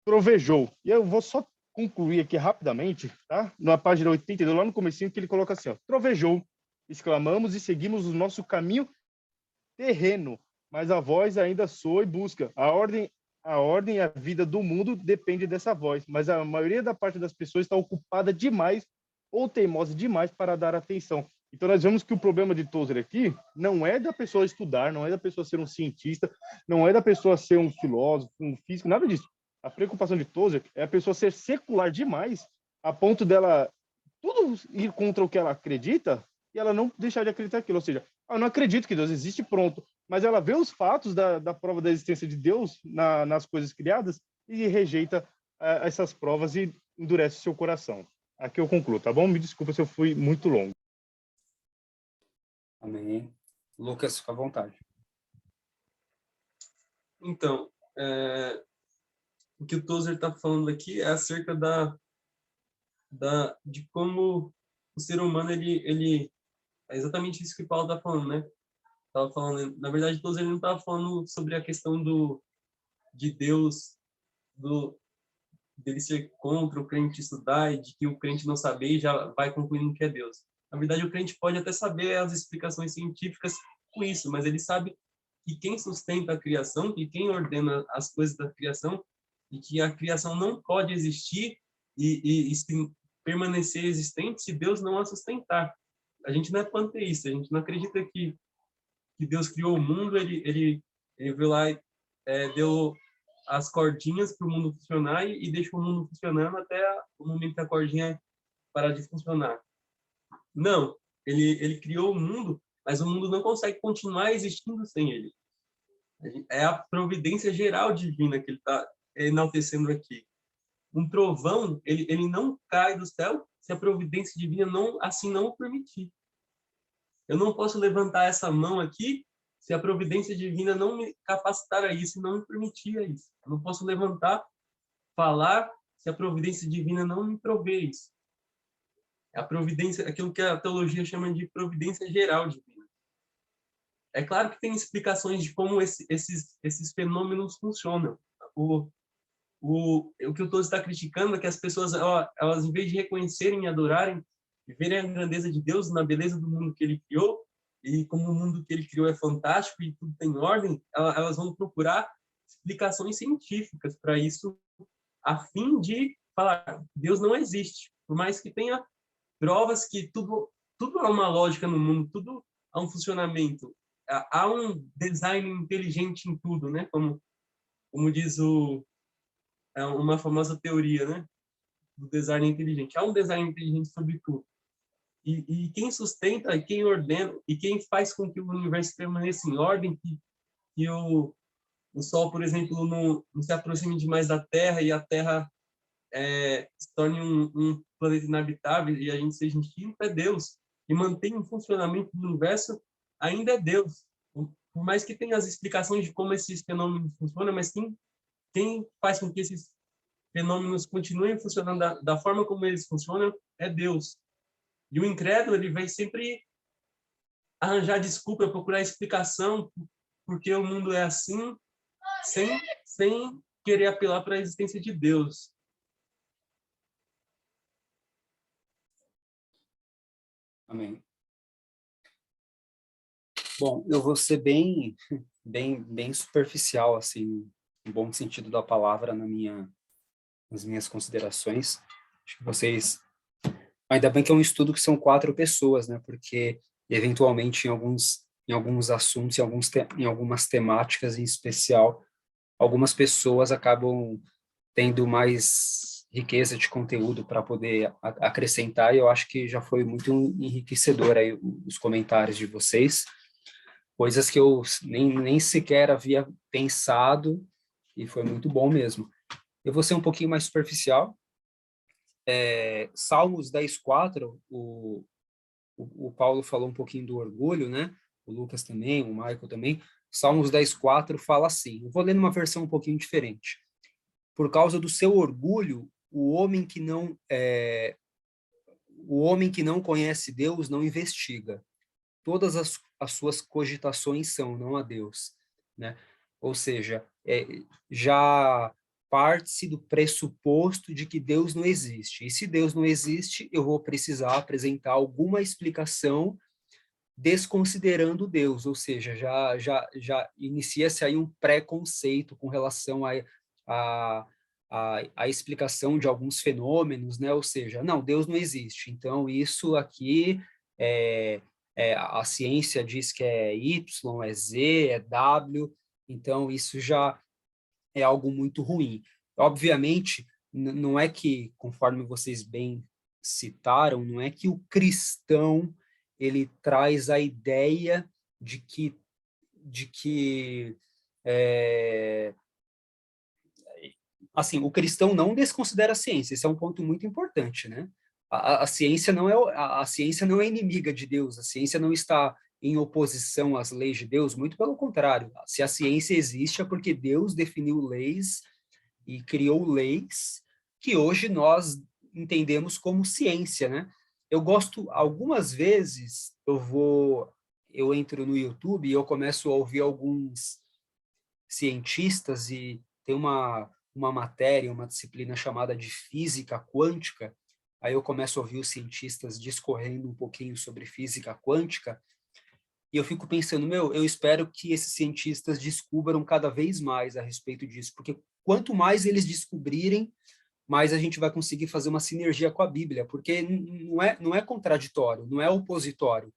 trovejou. E eu vou só concluir aqui rapidamente, tá? Na página 82, lá no comecinho, que ele coloca assim, ó, trovejou, exclamamos e seguimos o nosso caminho terreno, mas a voz ainda soa e busca. A ordem e a vida do mundo depende dessa voz, mas a maioria da parte das pessoas está ocupada demais ou teimosa demais para dar atenção. Então nós vemos que o problema de Tozer aqui não é da pessoa estudar, não é da pessoa ser um cientista, não é da pessoa ser um filósofo, um físico, nada disso. A preocupação de Tozer é a pessoa ser secular demais, a ponto dela tudo ir contra o que ela acredita e ela não deixar de acreditar aquilo. Ou seja, eu não acredito que Deus existe, pronto. Mas ela vê os fatos da prova da existência de Deus nas coisas criadas e rejeita essas provas e endurece seu coração. Aqui eu concluo, tá bom? Me desculpa se eu fui muito longo. Amém. Lucas, fica à vontade. Então, o que o Tozer está falando aqui é acerca de como o ser humano, ele é exatamente isso que o Paulo está falando, né? estava falando, na verdade, todos ele não estava falando sobre a questão de Deus, dele ser contra o crente estudar e de que o crente não saber e já vai concluindo que é Deus. Na verdade, o crente pode até saber as explicações científicas com isso, mas ele sabe que quem sustenta a criação, que quem ordena as coisas da criação, e que a criação não pode existir e permanecer existente se Deus não a sustentar. A gente não é panteísta, a gente não acredita que Deus criou o mundo, ele veio lá e deu as cordinhas para o mundo funcionar e deixou o mundo funcionando até o momento que a cordinha parar de funcionar. Não, ele criou o mundo, mas o mundo não consegue continuar existindo sem ele. É a providência geral divina que ele está enaltecendo aqui. Um trovão, ele não cai do céu se a providência divina assim não o permitir. Eu não posso levantar essa mão aqui se a providência divina não me capacitar a isso e não me permitir a isso. Eu não posso levantar, falar, se a providência divina não me prover isso. A providência, aquilo que a teologia chama de providência geral divina. É claro que tem explicações de como esses fenômenos funcionam. O que o Toso está criticando é que as pessoas, elas em vez de reconhecerem e adorarem, e verem a grandeza de Deus na beleza do mundo que ele criou, e como o mundo que ele criou é fantástico e tudo tem ordem, elas vão procurar explicações científicas para isso, a fim de falar, Deus não existe. Por mais que tenha provas que tudo há uma lógica no mundo, tudo há um funcionamento, há um design inteligente em tudo, né? Como diz uma famosa teoria, né? Do design inteligente. Há um design inteligente sobre tudo. E quem sustenta, quem ordena, e quem faz com que o universo permaneça em ordem, que o Sol, por exemplo, não se aproxime demais da Terra e a Terra se torne um planeta inabitável e a gente seja extinto, é Deus. E mantém o funcionamento do universo, ainda é Deus. Por mais que tenha as explicações de como esses fenômenos funcionam, mas quem faz com que esses fenômenos continuem funcionando da forma como eles funcionam é Deus. E o incrédulo, ele vai sempre arranjar desculpa, procurar explicação porque o mundo é assim, sem querer apelar para a existência de Deus. Amém. Bom, eu vou ser bem superficial, assim, no bom sentido da palavra, nas minhas considerações. Acho que vocês... Ainda bem que é um estudo que são 4 pessoas, né? Porque, eventualmente, em alguns assuntos, em algumas temáticas em especial, algumas pessoas acabam tendo mais riqueza de conteúdo para poder acrescentar, e eu acho que já foi muito enriquecedor aí os comentários de vocês, coisas que eu nem sequer havia pensado, e foi muito bom mesmo. Eu vou ser um pouquinho mais superficial. Salmos 10:4, o Paulo falou um pouquinho do orgulho, né? O Lucas também, o Michael também. Salmos 10:4 fala assim, eu vou ler numa versão um pouquinho diferente. Por causa do seu orgulho, o homem que não conhece Deus não investiga. Todas as suas cogitações são, não a Deus, né? Ou seja, já parte-se do pressuposto de que Deus não existe. E se Deus não existe, eu vou precisar apresentar alguma explicação desconsiderando Deus, ou seja, já inicia-se aí um preconceito com relação a explicação de alguns fenômenos, né? Ou seja, não, Deus não existe. Então, isso aqui a ciência diz que é Y, é Z, é W, então isso já é algo muito ruim. Obviamente, não é que, conforme vocês bem citaram, não é que o cristão ele traz a ideia de que assim, o cristão não desconsidera a ciência, esse é um ponto muito importante, né? A ciência a ciência não é inimiga de Deus, a ciência não está em oposição às leis de Deus, muito pelo contrário. Se a ciência existe é porque Deus definiu leis e criou leis que hoje nós entendemos como ciência, né? Eu gosto, algumas vezes, eu entro no YouTube e eu começo a ouvir alguns cientistas, e tem uma matéria, uma disciplina chamada de física quântica. Aí eu começo a ouvir os cientistas discorrendo um pouquinho sobre física quântica, e eu fico pensando, eu espero que esses cientistas descubram cada vez mais a respeito disso, porque quanto mais eles descobrirem, mais a gente vai conseguir fazer uma sinergia com a Bíblia, porque não é contraditório, não é opositório.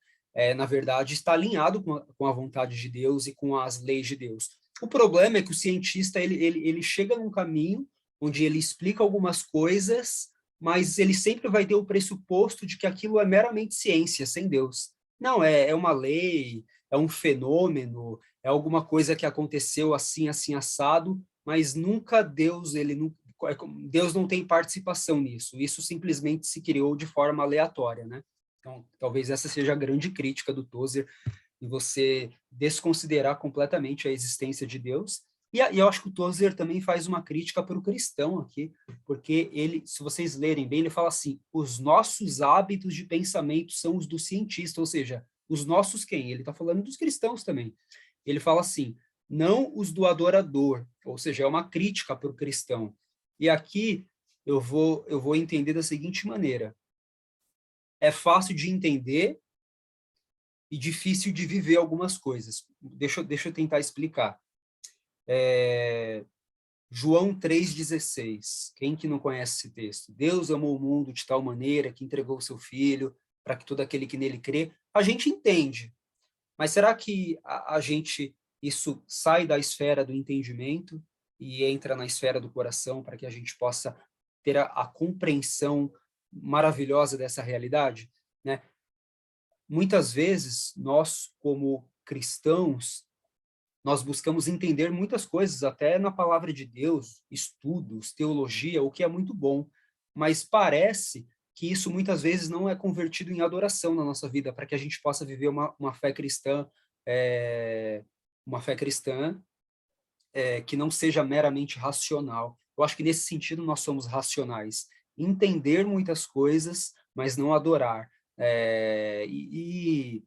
Na verdade, está alinhado com a vontade de Deus e com as leis de Deus. O problema é que o cientista ele chega num caminho onde ele explica algumas coisas, mas ele sempre vai ter o pressuposto de que aquilo é meramente ciência, sem Deus. Não, é uma lei, é um fenômeno, é alguma coisa que aconteceu assim, assim, assado, mas nunca Deus, Deus não tem participação nisso. Isso simplesmente se criou de forma aleatória, né? Então, talvez essa seja a grande crítica do Tozer, em você desconsiderar completamente a existência de Deus. E eu acho que o Tozer também faz uma crítica para o cristão aqui, porque ele, se vocês lerem bem, ele fala assim: os nossos hábitos de pensamento são os do cientista, ou seja, os nossos quem? Ele está falando dos cristãos também. Ele fala assim: não os do adorador, ou seja, é uma crítica para o cristão. E aqui eu vou entender da seguinte maneira: é fácil de entender e difícil de viver algumas coisas. Deixa eu tentar explicar. João 3,16. Quem que não conhece esse texto? Deus amou o mundo de tal maneira que entregou o seu Filho para que todo aquele que nele crê. A gente entende, mas será que isso sai da esfera do entendimento e entra na esfera do coração para que a gente possa ter a compreensão maravilhosa dessa realidade, né? Muitas vezes, nós, como cristãos, nós buscamos entender muitas coisas, até na palavra de Deus, estudos, teologia, o que é muito bom, mas parece que isso muitas vezes não é convertido em adoração na nossa vida, para que a gente possa viver uma fé cristã, que não seja meramente racional. Eu acho que nesse sentido nós somos racionais. Entender muitas coisas, mas não adorar. E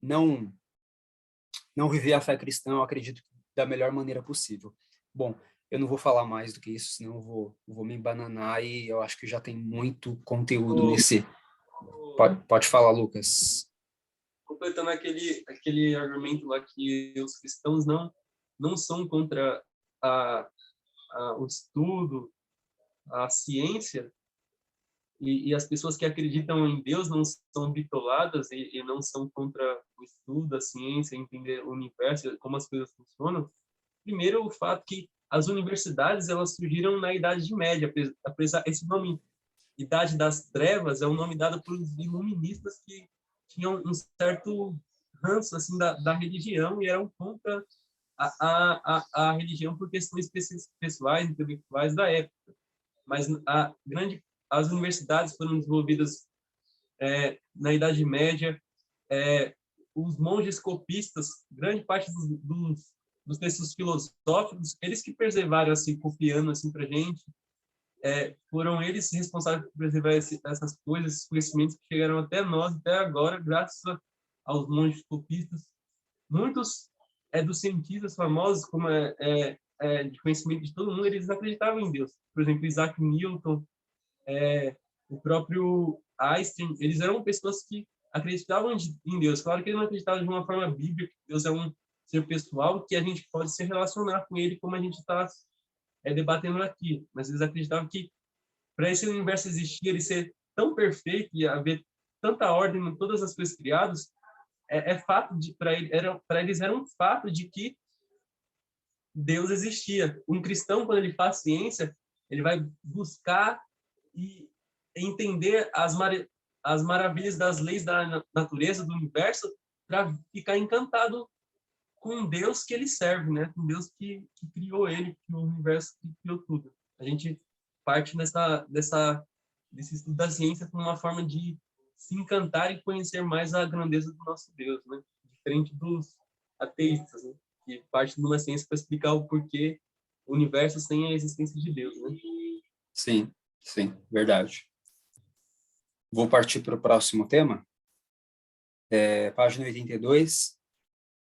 não viver a fé cristã, eu acredito, da melhor maneira possível. Bom, eu não vou falar mais do que isso, senão eu vou me embananar, e eu acho que já tem muito conteúdo nesse... Pode falar, Lucas. Completando aquele argumento lá que os cristãos não são contra o estudo, a ciência, e as pessoas que acreditam em Deus não são bitoladas e não são contra o estudo, a ciência, entender o universo, como as coisas funcionam. Primeiro, o fato que as universidades elas surgiram na Idade Média, apesar esse nome Idade das Trevas é um nome dado por iluministas que tinham um certo ranço assim da religião e eram contra a religião por questões pessoais, intelectuais da época. Mas as universidades foram desenvolvidas na Idade Média. Os monges copistas, grande parte dos textos filosóficos, eles que preservaram assim, copiando assim para gente. Foram eles responsáveis por preservar essas coisas, esses conhecimentos que chegaram até nós até agora, graças aos monges copistas. Muitos dos cientistas famosos, como de conhecimento de todo mundo, eles acreditavam em Deus. Por exemplo, Isaac Newton, o próprio Einstein, eles eram pessoas que acreditavam em Deus. Claro que eles não acreditavam de uma forma bíblica, que Deus é um ser pessoal, que a gente pode se relacionar com ele como a gente está debatendo aqui. Mas eles acreditavam que para esse universo existir, ele ser tão perfeito e haver tanta ordem em todas as coisas criadas, fato de para eles era um fato de que Deus existia. Um cristão, quando ele faz ciência, ele vai buscar e entender as maravilhas das leis da natureza, do universo, para ficar encantado com Deus que ele serve, né? Com Deus que criou ele, que o universo que criou tudo. A gente parte desse estudo da ciência como uma forma de se encantar e conhecer mais a grandeza do nosso Deus, né? Diferente dos ateístas, né? Que parte de uma ciência para explicar o porquê o universo sem a existência de Deus, né? Sim, verdade. Vou partir para o próximo tema. página 82,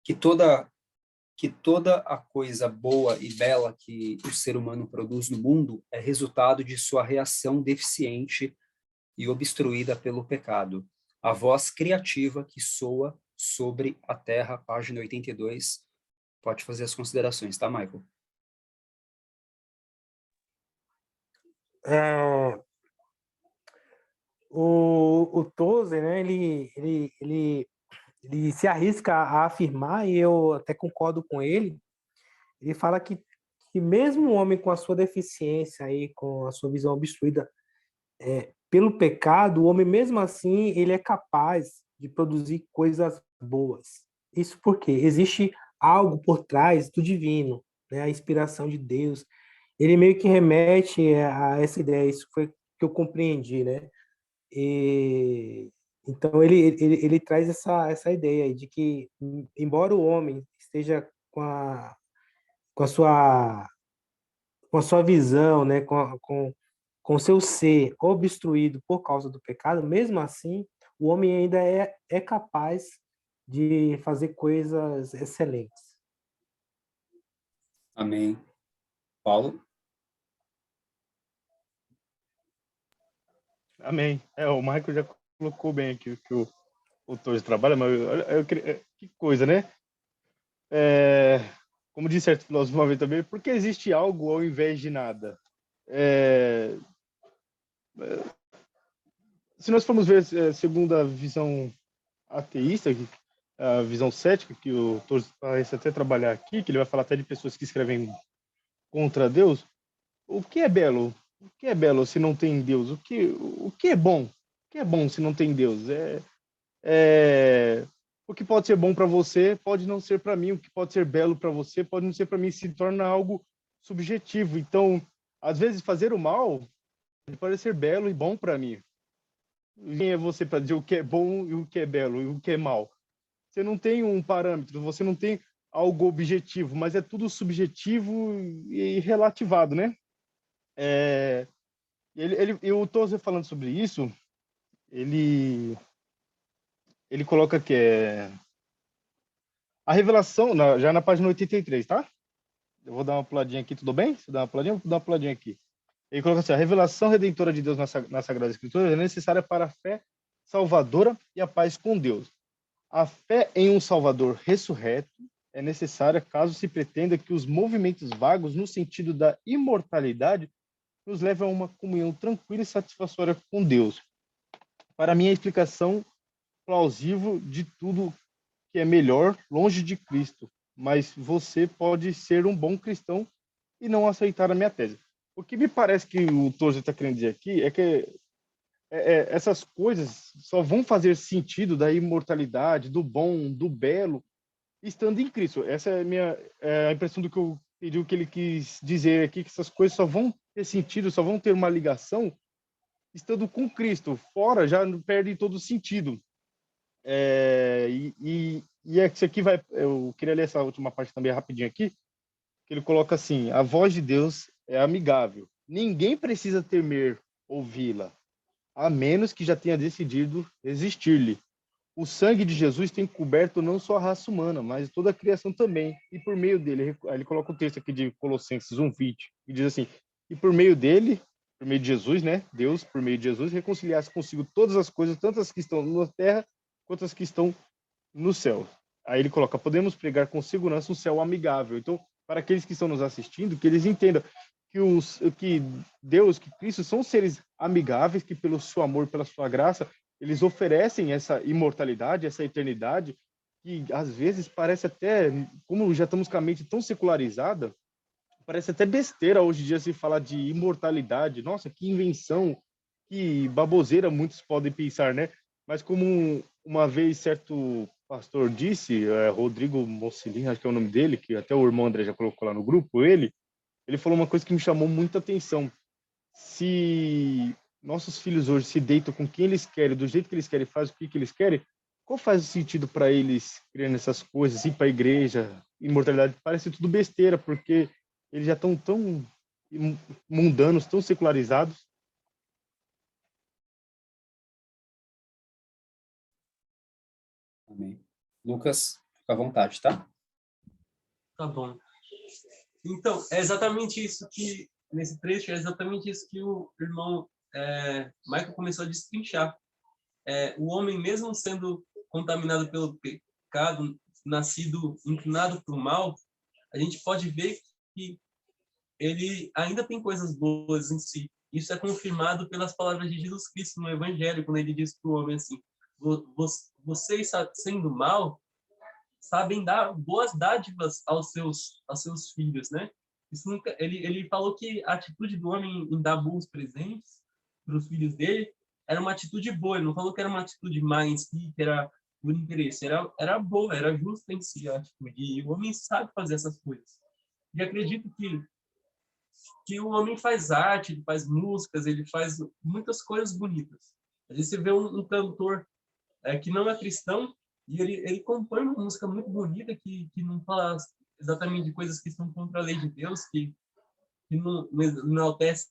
que toda a coisa boa e bela que o ser humano produz no mundo é resultado de sua reação deficiente e obstruída pelo pecado. A voz criativa que soa sobre a terra, página 82. Pode fazer as considerações, tá, Michael? O Tozer, né, ele se arrisca a afirmar, e eu até concordo com ele. Ele fala que mesmo o homem com a sua deficiência aí, com a sua visão obstruída pelo pecado, o homem mesmo assim ele é capaz de produzir coisas boas. Isso porque existe algo por trás do divino, né? A inspiração de Deus. Ele meio que remete a essa ideia. Isso foi que eu compreendi, né? Então ele traz essa ideia aí de que, embora o homem esteja com a sua com a sua visão, né, com o seu ser obstruído por causa do pecado, mesmo assim, o homem ainda é capaz de fazer coisas excelentes. Amém. Paulo? Amém. O Michael já colocou bem aqui o que o Torres trabalha, mas que coisa, né? Como disse certo filósofo uma vez também, por que existe algo ao invés de nada? Se nós formos ver segundo a visão ateísta, a visão cética, que o Torres parece até trabalhar aqui, que ele vai falar até de pessoas que escrevem contra Deus, o que é belo? O que é belo se não tem Deus? O que é bom? O que é bom se não tem Deus? O que pode ser bom para você pode não ser para mim. O que pode ser belo para você pode não ser para mim. Se torna algo subjetivo. Então, às vezes, fazer o mal pode ser belo e bom para mim. Quem é você para dizer o que é bom e o que é belo e o que é mal? Você não tem um parâmetro, você não tem algo objetivo, mas é tudo subjetivo e relativado, né? E o Tozer falando sobre isso, ele coloca que a revelação, já na página 83, tá? Eu vou dar uma puladinha aqui, tudo bem? Se dá uma puladinha, eu vou dar uma puladinha aqui. Ele coloca assim: a revelação redentora de Deus na Sagrada Escritura é necessária para a fé salvadora e a paz com Deus. A fé em um Salvador ressurreto é necessária caso se pretenda que os movimentos vagos no sentido da imortalidade nos levem a uma comunhão tranquila e satisfatória com Deus. Para mim, a explicação plausível de tudo que é melhor longe de Cristo, mas você pode ser um bom cristão e não aceitar a minha tese. O que me parece que o Tozer está querendo dizer aqui é que essas coisas só vão fazer sentido da imortalidade, do bom, do belo, estando em Cristo. Essa é a impressão do que eu entendi, o que ele quis dizer aqui, que essas coisas só vão ter sentido, só vão ter uma ligação estando com Cristo. Fora, já perde todo o sentido. Isso aqui eu queria ler essa última parte também rapidinho aqui, que ele coloca assim: a voz de Deus é amigável. Ninguém precisa temer ouvi-la, a menos que já tenha decidido resistir-lhe. O sangue de Jesus tem coberto não só a raça humana, mas toda a criação também. E por meio dele, ele coloca o texto aqui de Colossenses 1:20, que diz assim: e por meio dele, por meio de Jesus, né? Deus, por meio de Jesus, reconciliasse consigo todas as coisas, tanto as que estão na terra, quanto as que estão no céu. Aí ele coloca: podemos pregar com segurança um céu amigável. Então, para aqueles que estão nos assistindo, que eles entendam que Deus, que Cristo são seres amigáveis, que pelo seu amor, pela sua graça, eles oferecem essa imortalidade, essa eternidade, que às vezes parece até, como já estamos com a mente tão secularizada, parece até besteira hoje em dia se falar de imortalidade. Nossa, que invenção, que baboseira muitos podem pensar, né? Mas como uma vez certo pastor disse, Rodrigo Mosselin, acho que é o nome dele, que até o irmão André já colocou lá no grupo, ele falou uma coisa que me chamou muita atenção. Se nossos filhos hoje se deitam com quem eles querem, do jeito que eles querem, fazem o que eles querem, qual faz o sentido para eles criando essas coisas, ir para a igreja, imortalidade? Parece tudo besteira, porque eles já estão tão mundanos, tão secularizados. Lucas, fica à vontade, tá? Tá bom. Então, é exatamente isso que, nesse trecho, é exatamente isso que o irmão Michael começou a destrinchar. O homem, mesmo sendo contaminado pelo pecado, nascido inclinado para o mal, a gente pode ver que ele ainda tem coisas boas em si. Isso é confirmado pelas palavras de Jesus Cristo no Evangelho, quando ele diz para o homem assim: vocês, sendo mal, sabem dar boas dádivas aos seus filhos, né? Isso nunca, ele falou que a atitude do homem em dar bons presentes para os filhos dele era uma atitude boa. Ele não falou que era uma atitude má em si, que era por interesse. Era boa, era justa em si a atitude. E o homem sabe fazer essas coisas. E acredito que o homem faz arte, ele faz músicas, ele faz muitas coisas bonitas. Às vezes você vê um cantor que não é cristão e ele compõe uma música muito bonita que não fala exatamente de coisas que estão contra a lei de Deus, que não enaltece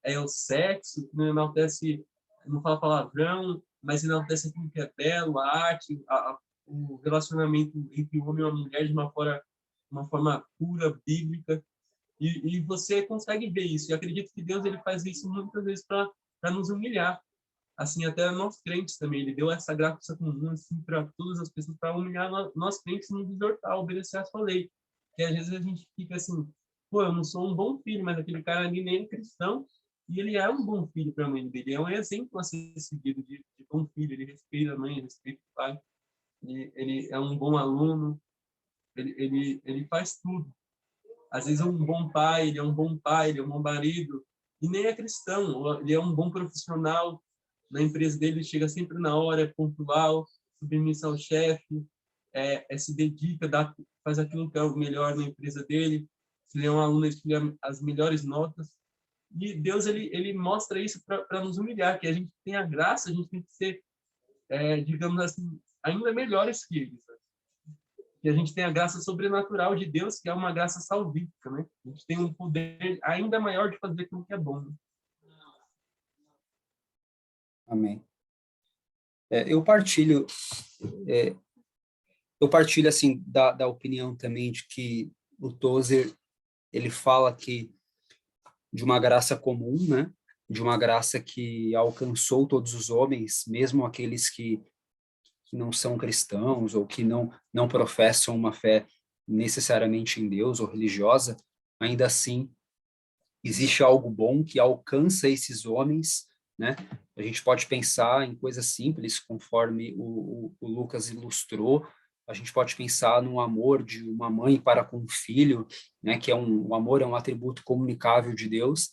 o sexo, que não enaltece, não fala palavrão, mas enaltece aquilo que é belo, a arte, o relacionamento entre o homem e a mulher de uma forma pura, bíblica. E você consegue ver isso. E acredito que Deus ele faz isso muitas vezes para nos humilhar. Assim, até nós crentes também. Ele deu essa graça comum assim, para todas as pessoas, para humilhar nós crentes e nos exortar a obedecer a sua lei. Que às vezes a gente fica assim, pô, eu não sou um bom filho, mas aquele cara ali nem é cristão e ele é um bom filho para a mãe dele. É um exemplo a ser seguido de bom filho. Ele respeita a mãe, respeita o pai. Ele é um bom aluno. Ele faz tudo. Às vezes é um bom pai, ele é um bom pai, ele é um bom marido, e nem é cristão, ele é um bom profissional, na empresa dele ele chega sempre na hora, é pontual, submissa ao chefe, se dedica, faz aquilo que é o melhor na empresa dele, se ele é um aluno, ele tira as melhores notas, e Deus ele mostra isso para nos humilhar, que a gente tem a graça, a gente tem que ser, digamos assim, ainda melhores que eles, né? Que a gente tem a graça sobrenatural de Deus, que é uma graça salvífica, né? A gente tem um poder ainda maior de fazer aquilo que é bom, né? Amém. Eu partilho assim da opinião também de que o Tozer ele fala que de uma graça comum, né? De uma graça que alcançou todos os homens, mesmo aqueles que não são cristãos ou que não professam uma fé necessariamente em Deus ou religiosa, ainda assim existe algo bom que alcança esses homens, né? A gente pode pensar em coisas simples, conforme o Lucas ilustrou. A gente pode pensar no amor de uma mãe para com um filho, né? Que o amor é um atributo comunicável de Deus.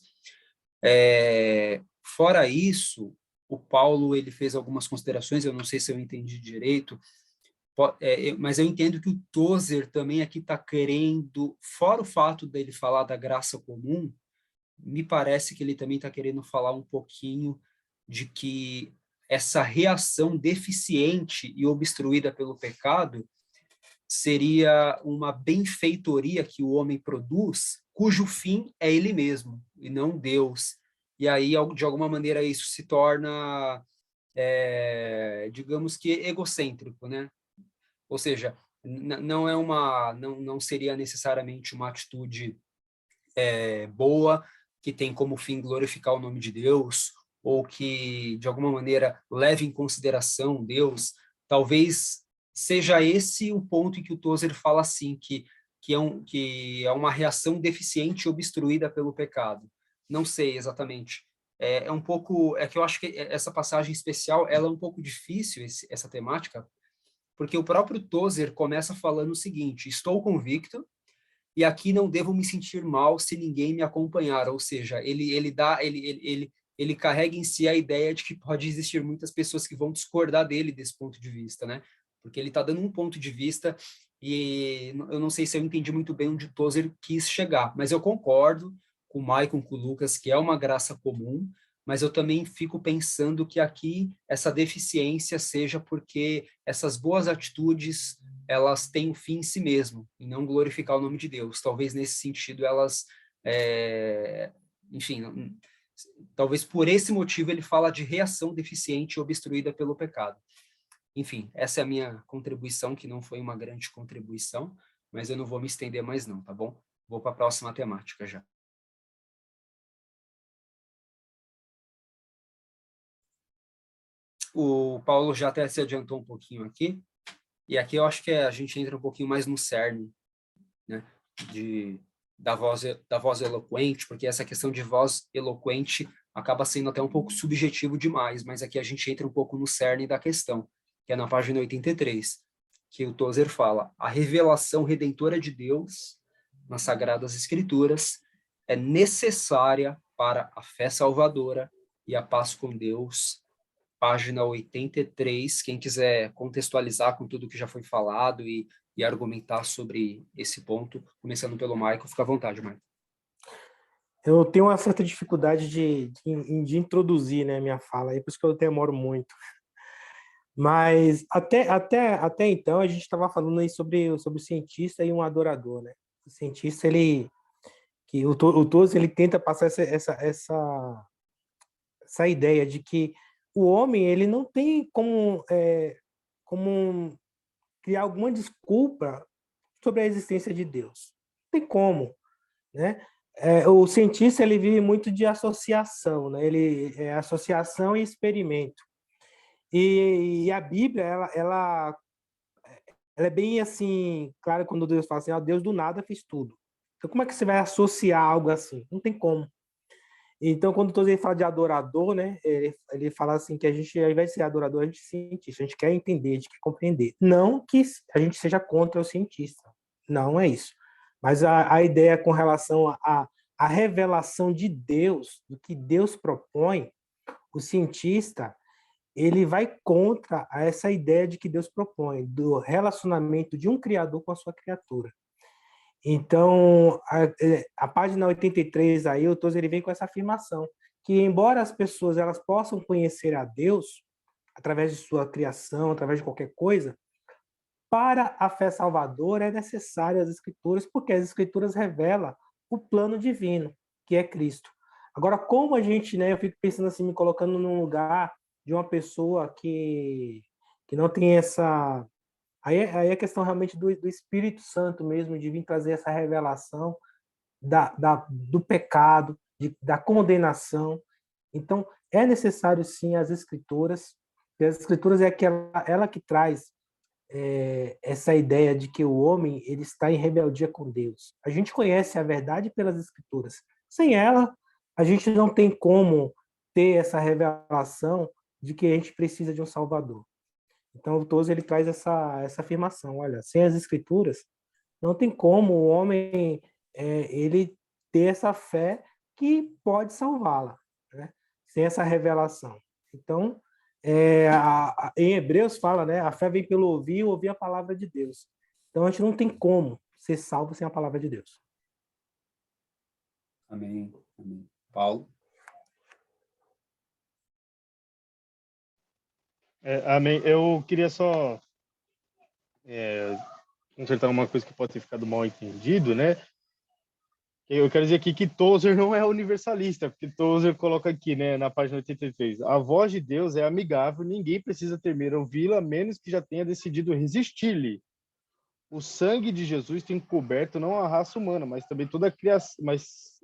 Fora isso, o Paulo ele fez algumas considerações. Eu não sei se eu entendi direito, mas eu entendo que o Tozer também aqui está querendo, fora o fato dele falar da graça comum, me parece que ele também está querendo falar um pouquinho de que essa reação deficiente e obstruída pelo pecado seria uma benfeitoria que o homem produz, cujo fim é ele mesmo, e não Deus. E aí, de alguma maneira, isso se torna, digamos que, egocêntrico, né? Ou seja, não seria necessariamente uma atitude boa, que tem como fim glorificar o nome de Deus, ou que, de alguma maneira, leve em consideração Deus. Talvez seja esse o ponto em que o Tozer fala assim, que é uma reação deficiente e obstruída pelo pecado. Não sei exatamente. Um pouco, que eu acho que essa passagem especial, ela é um pouco difícil, essa temática, porque o próprio Tozer começa falando o seguinte: estou convicto e aqui não devo me sentir mal se ninguém me acompanhar. Ou seja, ele carrega em si a ideia de que pode existir muitas pessoas que vão discordar dele desse ponto de vista, né? Porque ele está dando um ponto de vista e eu não sei se eu entendi muito bem onde o Tozer quis chegar, mas eu concordo com o Maicon, com o Lucas, que é uma graça comum, mas eu também fico pensando que aqui essa deficiência seja porque essas boas atitudes elas têm um fim em si mesmo, e não glorificar o nome de Deus. Talvez nesse sentido elas, enfim, talvez por esse motivo ele fala de reação deficiente e obstruída pelo pecado. Enfim, essa é a minha contribuição, que não foi uma grande contribuição, mas eu não vou me estender mais não, tá bom? Vou para a próxima temática já. O Paulo já até se adiantou um pouquinho aqui, e aqui eu acho que a gente entra um pouquinho mais no cerne, né, da voz eloquente, porque essa questão de voz eloquente acaba sendo até um pouco subjetivo demais, mas aqui a gente entra um pouco no cerne da questão, que é na página 83, que o Tozer fala: a revelação redentora de Deus nas Sagradas Escrituras é necessária para a fé salvadora e a paz com Deus. Página 83, quem quiser contextualizar com tudo que já foi falado e argumentar sobre esse ponto, começando pelo Michael, fica à vontade, Michael. Eu tenho uma certa dificuldade de introduzir, né, minha fala, aí por isso que eu demoro muito. Mas até então a gente estava falando aí sobre o cientista e um adorador, né? O cientista, o Tozer, ele tenta passar essa ideia de que o homem, ele não tem como criar alguma desculpa sobre a existência de Deus. Não tem como, né? O cientista, ele vive muito de associação, né? Ele é associação e experimento. E a Bíblia, ela é bem assim, claro, quando Deus fala assim, Deus do nada fez tudo. Então, como é que você vai associar algo assim? Não tem como. Então, quando todos ele fala de adorador, né, ele fala assim que a gente, ao invés de ser adorador, a gente é cientista, a gente quer entender, a gente quer compreender. Não que a gente seja contra o cientista, não é isso. Mas a ideia com relação à revelação de Deus, do que Deus propõe, o cientista, ele vai contra essa ideia de que Deus propõe, do relacionamento de um criador com a sua criatura. Então, a página 83 aí, o Tozer, ele vem com essa afirmação, que embora as pessoas elas possam conhecer a Deus através de sua criação, através de qualquer coisa, para a fé salvadora é necessário as Escrituras, porque as Escrituras revelam o plano divino, que é Cristo. Agora, como a gente, né, eu fico pensando assim, me colocando num lugar de uma pessoa que não tem essa... Aí é a questão realmente do Espírito Santo mesmo, de vir trazer essa revelação do pecado, da condenação. Então, é necessário, sim, as Escrituras, e as Escrituras é ela que traz essa ideia de que o homem ele está em rebeldia com Deus. A gente conhece a verdade pelas Escrituras. Sem ela, a gente não tem como ter essa revelação de que a gente precisa de um Salvador. Então, o Tozer ele traz essa afirmação: olha, sem as Escrituras, não tem como o homem ele ter essa fé que pode salvá-la, né? Sem essa revelação. Então, em Hebreus fala, né? A fé vem pelo ouvir a palavra de Deus. Então, a gente não tem como ser salvo sem a palavra de Deus. Amém. Amém. Paulo? Amém. Eu queria só consertar uma coisa que pode ter ficado mal entendido, né? Eu quero dizer aqui que Tozer não é universalista, porque Tozer coloca aqui, né, na página 83, a voz de Deus é amigável, ninguém precisa temer ouvi-la, a menos que já tenha decidido resistir-lhe. O sangue de Jesus tem coberto não a raça humana, mas também toda a criação, mas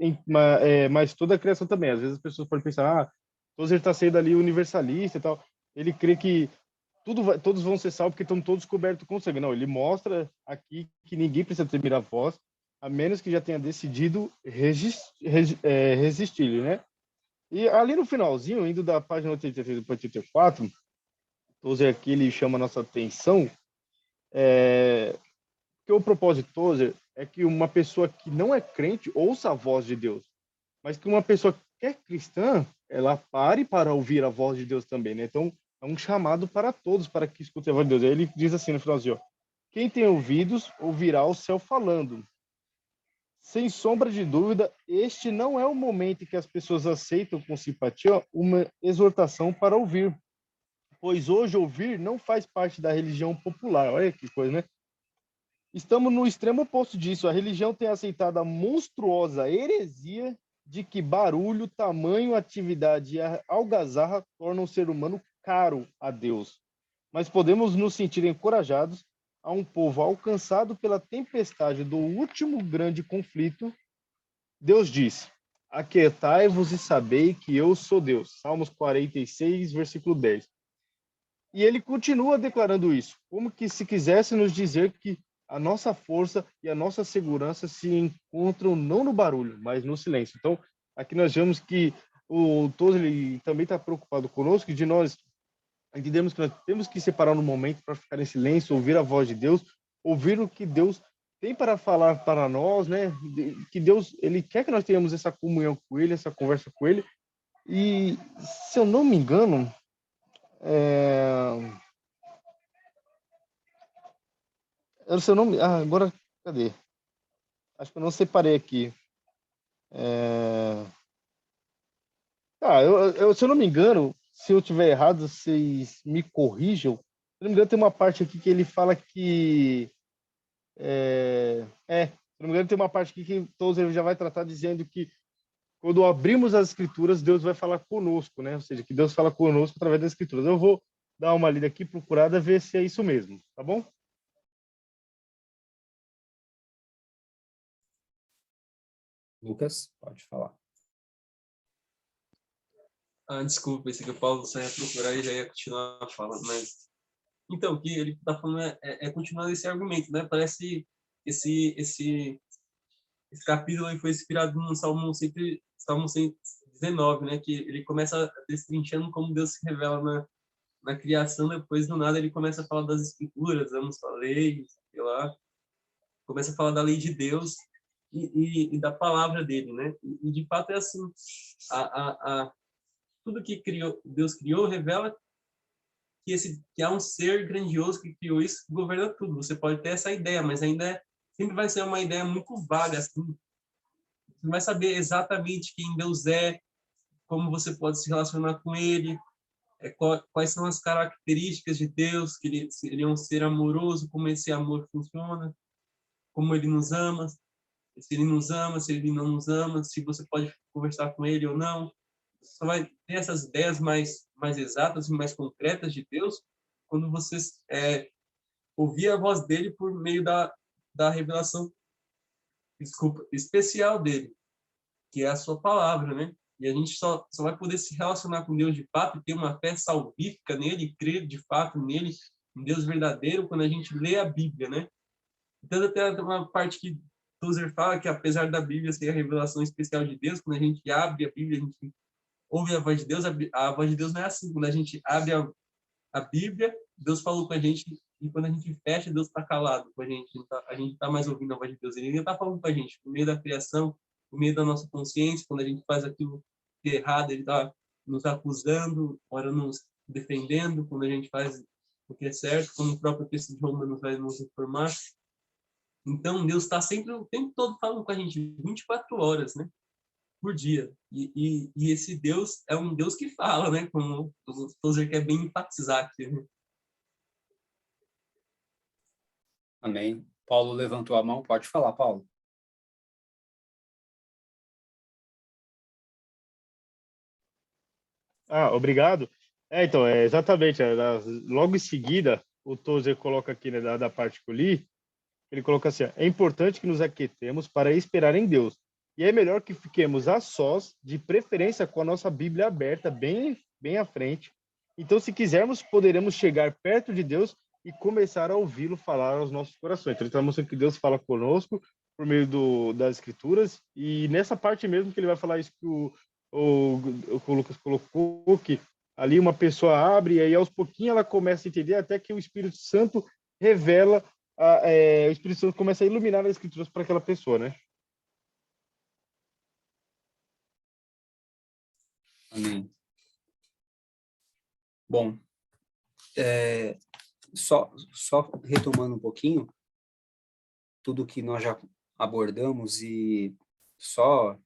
toda a criação também. Às vezes as pessoas podem pensar, Tozer está sendo ali universalista e tal. Ele crê que todos vão ser salvos porque estão todos cobertos com sangue. Não, ele mostra aqui que ninguém precisa temer a voz, a menos que já tenha decidido resistir, né? E ali no finalzinho, indo da página 83 para 84, Tozer aqui ele chama a nossa atenção, que o propósito de Tozer é que uma pessoa que não é crente ouça a voz de Deus, mas que uma pessoa que é cristã, ela pare para ouvir a voz de Deus também, né? Então, é um chamado para todos, para que escutem a voz de Deus. Aí ele diz assim no finalzinho, ó, quem tem ouvidos, ouvirá o céu falando. Sem sombra de dúvida, este não é o momento em que as pessoas aceitam com simpatia uma exortação para ouvir, pois hoje ouvir não faz parte da religião popular. Olha que coisa, né? Estamos no extremo oposto disso. A religião tem aceitado a monstruosa heresia de que barulho, tamanho, atividade e algazarra tornam o ser humano caro a Deus. mas podemos nos sentir encorajados a um povo alcançado pela tempestade do último grande conflito. Deus diz: aquietai-vos e sabei que eu sou Deus. Salmos 46, versículo 10. E ele continua declarando isso, como que se quisesse nos dizer que a nossa força e a nossa segurança se encontram não no barulho, mas no silêncio. Então, aqui nós vemos que o Tozer ele também está preocupado conosco, de nós entendemos que nós temos que separar um momento para ficar em silêncio, ouvir a voz de Deus, ouvir o que Deus tem para falar para nós, né? Que Deus, ele quer que nós tenhamos essa comunhão com ele, essa conversa com ele. E, se eu não me engano, se eu não me... agora, cadê? Acho que eu não separei aqui. Se eu não me engano, se eu tiver errado, vocês me corrijam. Se eu não me engano, tem uma parte aqui que ele fala que... se eu não me engano, tem uma parte aqui que Tozer já vai tratar dizendo que quando abrimos as escrituras, Deus vai falar conosco, né? Ou seja, que Deus fala conosco através das escrituras. Eu vou dar uma lida aqui, procurada, ver se é isso mesmo, tá bom? Lucas, pode falar. Desculpa, pensei que o Paulo só ia procurar e já ia continuar falando, mas... Então, o que ele está falando é continuar esse argumento, né? Parece esse capítulo aí foi inspirado no Salmo 119, né? Que ele começa destrinchando como Deus se revela na criação, depois do nada ele começa a falar das escrituras, vamos falar lei, sei lá, começa a falar da lei de Deus e da palavra dele, né? E de fato é assim, tudo que Deus criou revela que há um ser grandioso que criou isso, que governa tudo. Você pode ter essa ideia, mas ainda sempre vai ser uma ideia muito vaga, assim. Você não vai saber exatamente quem Deus é, como você pode se relacionar com ele, quais são as características de Deus, que ele é um ser amoroso, como esse amor funciona, como ele nos ama, se ele nos ama, se ele não nos ama, se você pode conversar com ele ou não. Você só vai ter essas ideias mais exatas e mais concretas de Deus quando você ouvir a voz dele por meio da revelação, especial dele, que é a sua palavra, né? E a gente só vai poder se relacionar com Deus de fato e ter uma fé salvífica nele, e crer de fato nele, um Deus verdadeiro, quando a gente lê a Bíblia, né? Então, até uma parte que Tozer fala que, apesar da Bíblia ser a revelação especial de Deus, quando a gente abre a Bíblia, a gente ouve a voz de Deus, a voz de Deus não é assim. Quando a gente abre a Bíblia, Deus falou com a gente, e quando a gente fecha, Deus está calado com a gente. A gente está mais ouvindo a voz de Deus. Ele ainda está falando com a gente, no meio da criação, no meio da nossa consciência, quando a gente faz aquilo que é errado, ele está nos acusando, ora nos defendendo, quando a gente faz o que é certo, como o próprio texto de Romanos vai nos informar. Então, Deus está sempre, o tempo todo, falando com a gente, 24 horas, né? Por dia. E esse Deus é um Deus que fala, né? Como o Tozer quer bem enfatizar aqui, né? Amém. Paulo levantou a mão, pode falar, Paulo. Obrigado. Então, exatamente. Logo em seguida, o Tozer coloca aqui, né, da parte que eu li, ele coloca assim: é importante que nos aquietemos para esperar em Deus. E é melhor que fiquemos a sós, de preferência com a nossa Bíblia aberta, bem à frente. Então, se quisermos, poderemos chegar perto de Deus e começar a ouvi-lo falar aos nossos corações. Então, ele está mostrando que Deus fala conosco por meio das Escrituras. E nessa parte mesmo que ele vai falar isso que o Lucas colocou, que ali uma pessoa abre e aí aos pouquinhos ela começa a entender até que o Espírito Santo revela, o Espírito Santo começa a iluminar as Escrituras para aquela pessoa, né? Amém. Bom, só retomando um pouquinho tudo que nós já abordamos e só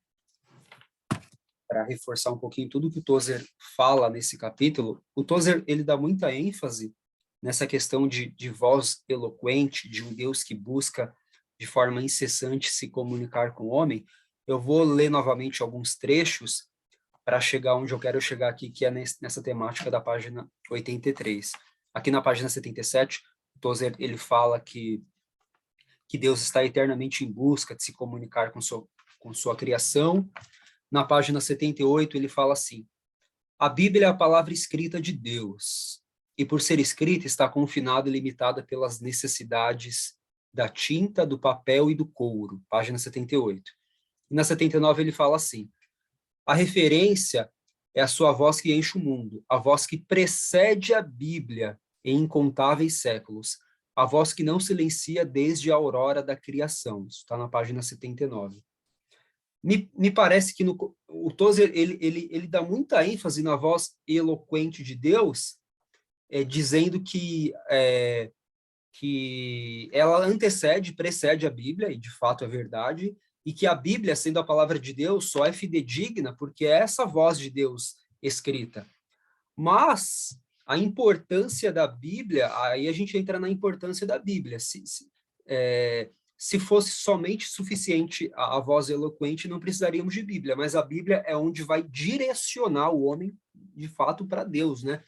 para reforçar um pouquinho tudo que o Tozer fala nesse capítulo, o Tozer ele dá muita ênfase nessa questão de voz eloquente, de um Deus que busca de forma incessante se comunicar com o homem. Eu vou ler novamente alguns trechos para chegar onde eu quero chegar aqui, que é nessa temática da página 83. Aqui na página 77, o Tozer ele fala que Deus está eternamente em busca de se comunicar com sua criação. Na página 78, ele fala assim: a Bíblia é a palavra escrita de Deus, e por ser escrita está confinada e limitada pelas necessidades da tinta, do papel e do couro. Página 78. E na 79 ele fala assim: a referência é a sua voz que enche o mundo, a voz que precede a Bíblia em incontáveis séculos, a voz que não silencia desde a aurora da criação. Isso está na página 79. Me parece que o Tozer ele dá muita ênfase na voz eloquente de Deus, dizendo que ela precede a Bíblia, e de fato é verdade, e que a Bíblia, sendo a palavra de Deus, só é fidedigna porque é essa voz de Deus escrita. Mas a importância da Bíblia, aí a gente entra na importância da Bíblia. Se fosse somente suficiente a voz eloquente, não precisaríamos de Bíblia, mas a Bíblia é onde vai direcionar o homem, de fato, para Deus, né?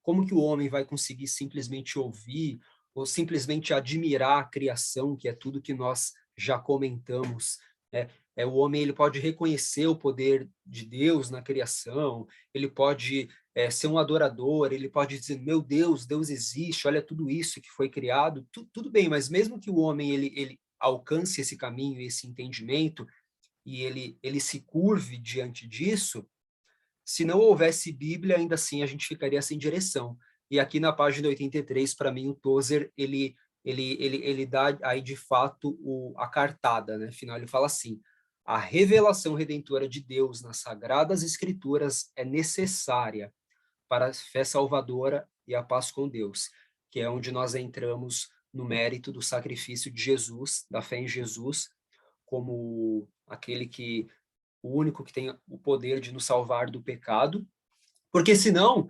Como que o homem vai conseguir simplesmente ouvir ou simplesmente admirar a criação, que é tudo que nós já comentamos, né? O homem ele pode reconhecer o poder de Deus na criação, ele pode ser um adorador, ele pode dizer, meu Deus, Deus existe, olha tudo isso que foi criado, tudo bem, mas mesmo que o homem ele alcance esse caminho, esse entendimento, e ele se curve diante disso, se não houvesse Bíblia, ainda assim a gente ficaria sem direção. E aqui na página 83, para mim, o Tozer, ele dá aí, de fato, a cartada, né? Afinal, ele fala assim: a revelação redentora de Deus nas Sagradas Escrituras é necessária para a fé salvadora e a paz com Deus, que é onde nós entramos no mérito do sacrifício de Jesus, da fé em Jesus, como aquele que o único que tem o poder de nos salvar do pecado, porque senão,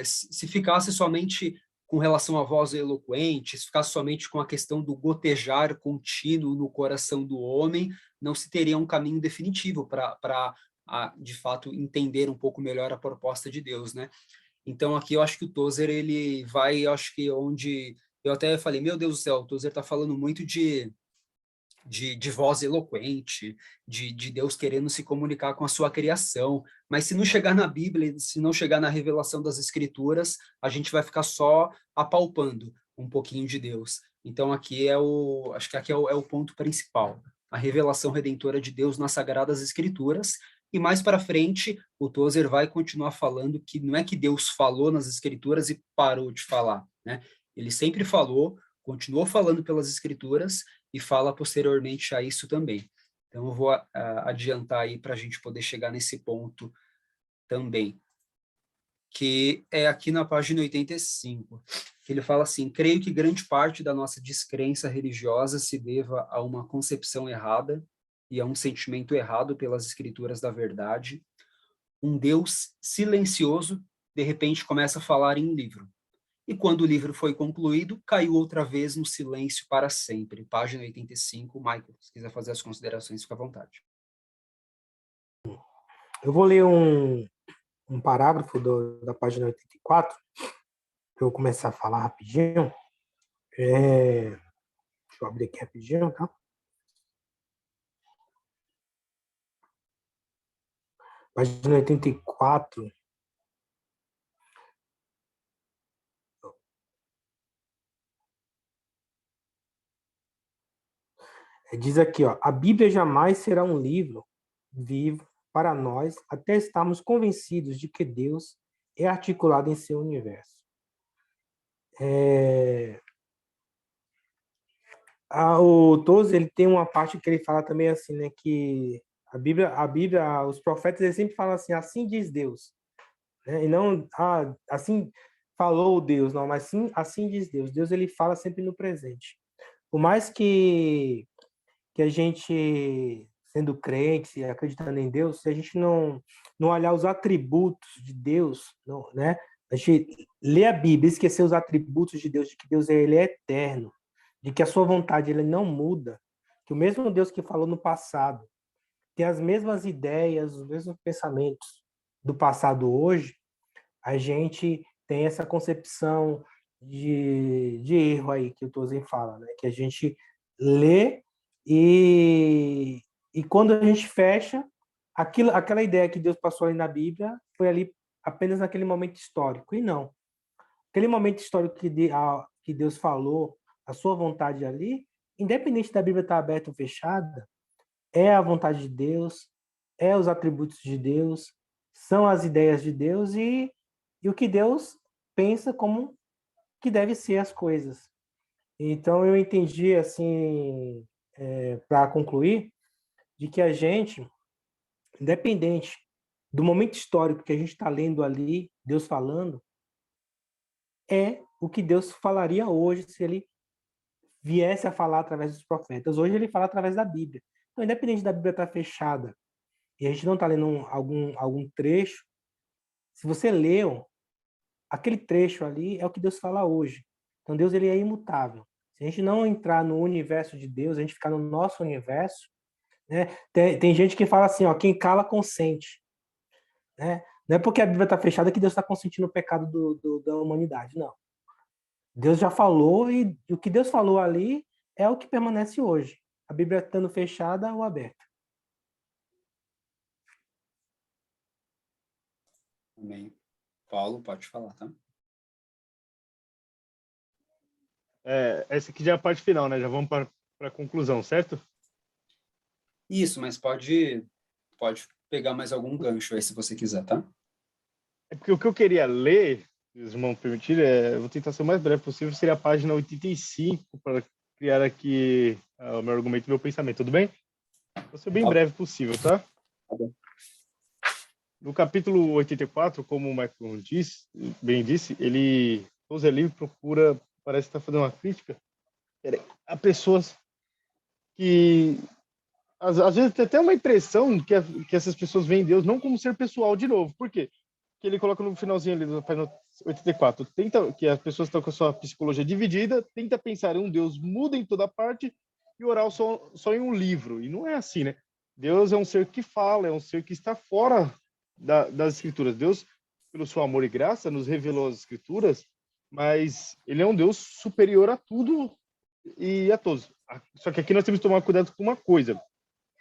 se ficasse somente com relação à voz eloquente, se ficasse somente com a questão do gotejar contínuo no coração do homem, não se teria um caminho definitivo para de fato, entender um pouco melhor a proposta de Deus, né? Então, aqui eu acho que o Tozer, ele vai, eu acho que onde... Eu até falei, meu Deus do céu, o Tozer está falando muito de voz eloquente, de Deus querendo se comunicar com a sua criação, mas se não chegar na Bíblia, se não chegar na revelação das Escrituras, a gente vai ficar só apalpando um pouquinho de Deus. Então aqui acho que aqui é o ponto principal, a revelação redentora de Deus nas Sagradas Escrituras, e mais para frente o Tozer vai continuar falando que não é que Deus falou nas Escrituras e parou de falar, né? Ele sempre falou, continuou falando pelas Escrituras, e fala posteriormente a isso também. Então, eu vou adiantar aí para a gente poder chegar nesse ponto também, que é aqui na página 85, que ele fala assim: creio que grande parte da nossa descrença religiosa se deva a uma concepção errada e a um sentimento errado pelas escrituras da verdade. Um Deus silencioso, de repente, começa a falar em um livro. E quando o livro foi concluído, caiu outra vez no silêncio para sempre. Página 85. Michael, se quiser fazer as considerações, fica à vontade. Eu vou ler um parágrafo da página 84, para eu começar a falar rapidinho. Deixa eu abrir aqui rapidinho, tá? Página 84. Diz aqui, ó: a Bíblia jamais será um livro vivo para nós até estarmos convencidos de que Deus é articulado em seu universo. O Tozer, ele tem uma parte que ele fala também assim, né, que a Bíblia, os profetas, eles sempre falam assim diz Deus, né? E não, assim falou Deus, não, mas sim, assim diz Deus. Deus, ele fala sempre no presente. Por mais que a gente, sendo crente, acreditando em Deus, se a gente não olhar os atributos de Deus, não, né? A gente lê a Bíblia e esquecer os atributos de Deus, de que Deus ele é eterno, de que a sua vontade ele não muda, que o mesmo Deus que falou no passado tem as mesmas ideias, os mesmos pensamentos do passado hoje, a gente tem essa concepção de erro aí que o Tozen fala, né? Que a gente lê e quando a gente fecha, aquela ideia que Deus passou ali na Bíblia foi ali apenas naquele momento histórico. E não. Aquele momento histórico que Deus falou, a sua vontade ali, independente da Bíblia estar aberta ou fechada, é a vontade de Deus, é os atributos de Deus, são as ideias de Deus e o que Deus pensa como que deve ser as coisas. Então eu entendi, assim, para concluir, de que a gente, independente do momento histórico que a gente está lendo ali, Deus falando, é o que Deus falaria hoje se ele viesse a falar através dos profetas. Hoje ele fala através da Bíblia. Então, independente da Bíblia estar fechada e a gente não está lendo algum trecho, se você leu, aquele trecho ali é o que Deus fala hoje. Então, Deus ele é imutável. Se a gente não entrar no universo de Deus, a gente ficar no nosso universo, né? Tem gente que fala assim, ó, quem cala consente. Né? Não é porque a Bíblia está fechada que Deus está consentindo o pecado da humanidade, não. Deus já falou e o que Deus falou ali é o que permanece hoje. A Bíblia estando fechada ou aberta. Amém. Paulo, pode falar, tá? Essa aqui já é a parte final, né? Já vamos para a conclusão, certo? Isso, mas pode pegar mais algum gancho aí, se você quiser, tá? É porque o que eu queria ler, se os irmãos permitirem, eu vou tentar ser o mais breve possível, seria a página 85, para criar aqui o meu argumento e meu pensamento, tudo bem? Vou ser bem breve possível, tá? Tá bom. No capítulo 84, como o Michael bem disse, Tozer procura, parece estar fazendo uma crítica a pessoas que às vezes tem até uma impressão que essas pessoas veem Deus não como ser pessoal de novo. Por quê? Que ele coloca no finalzinho ali da página 84, que as pessoas estão com a sua psicologia dividida, tenta pensar em um Deus mudo em toda parte e orar só em um livro. E não é assim, né? Deus é um ser que fala, é um ser que está fora das Escrituras. Deus, pelo seu amor e graça, nos revelou as Escrituras, mas ele é um Deus superior a tudo e a todos. Só que aqui nós temos que tomar cuidado com uma coisa.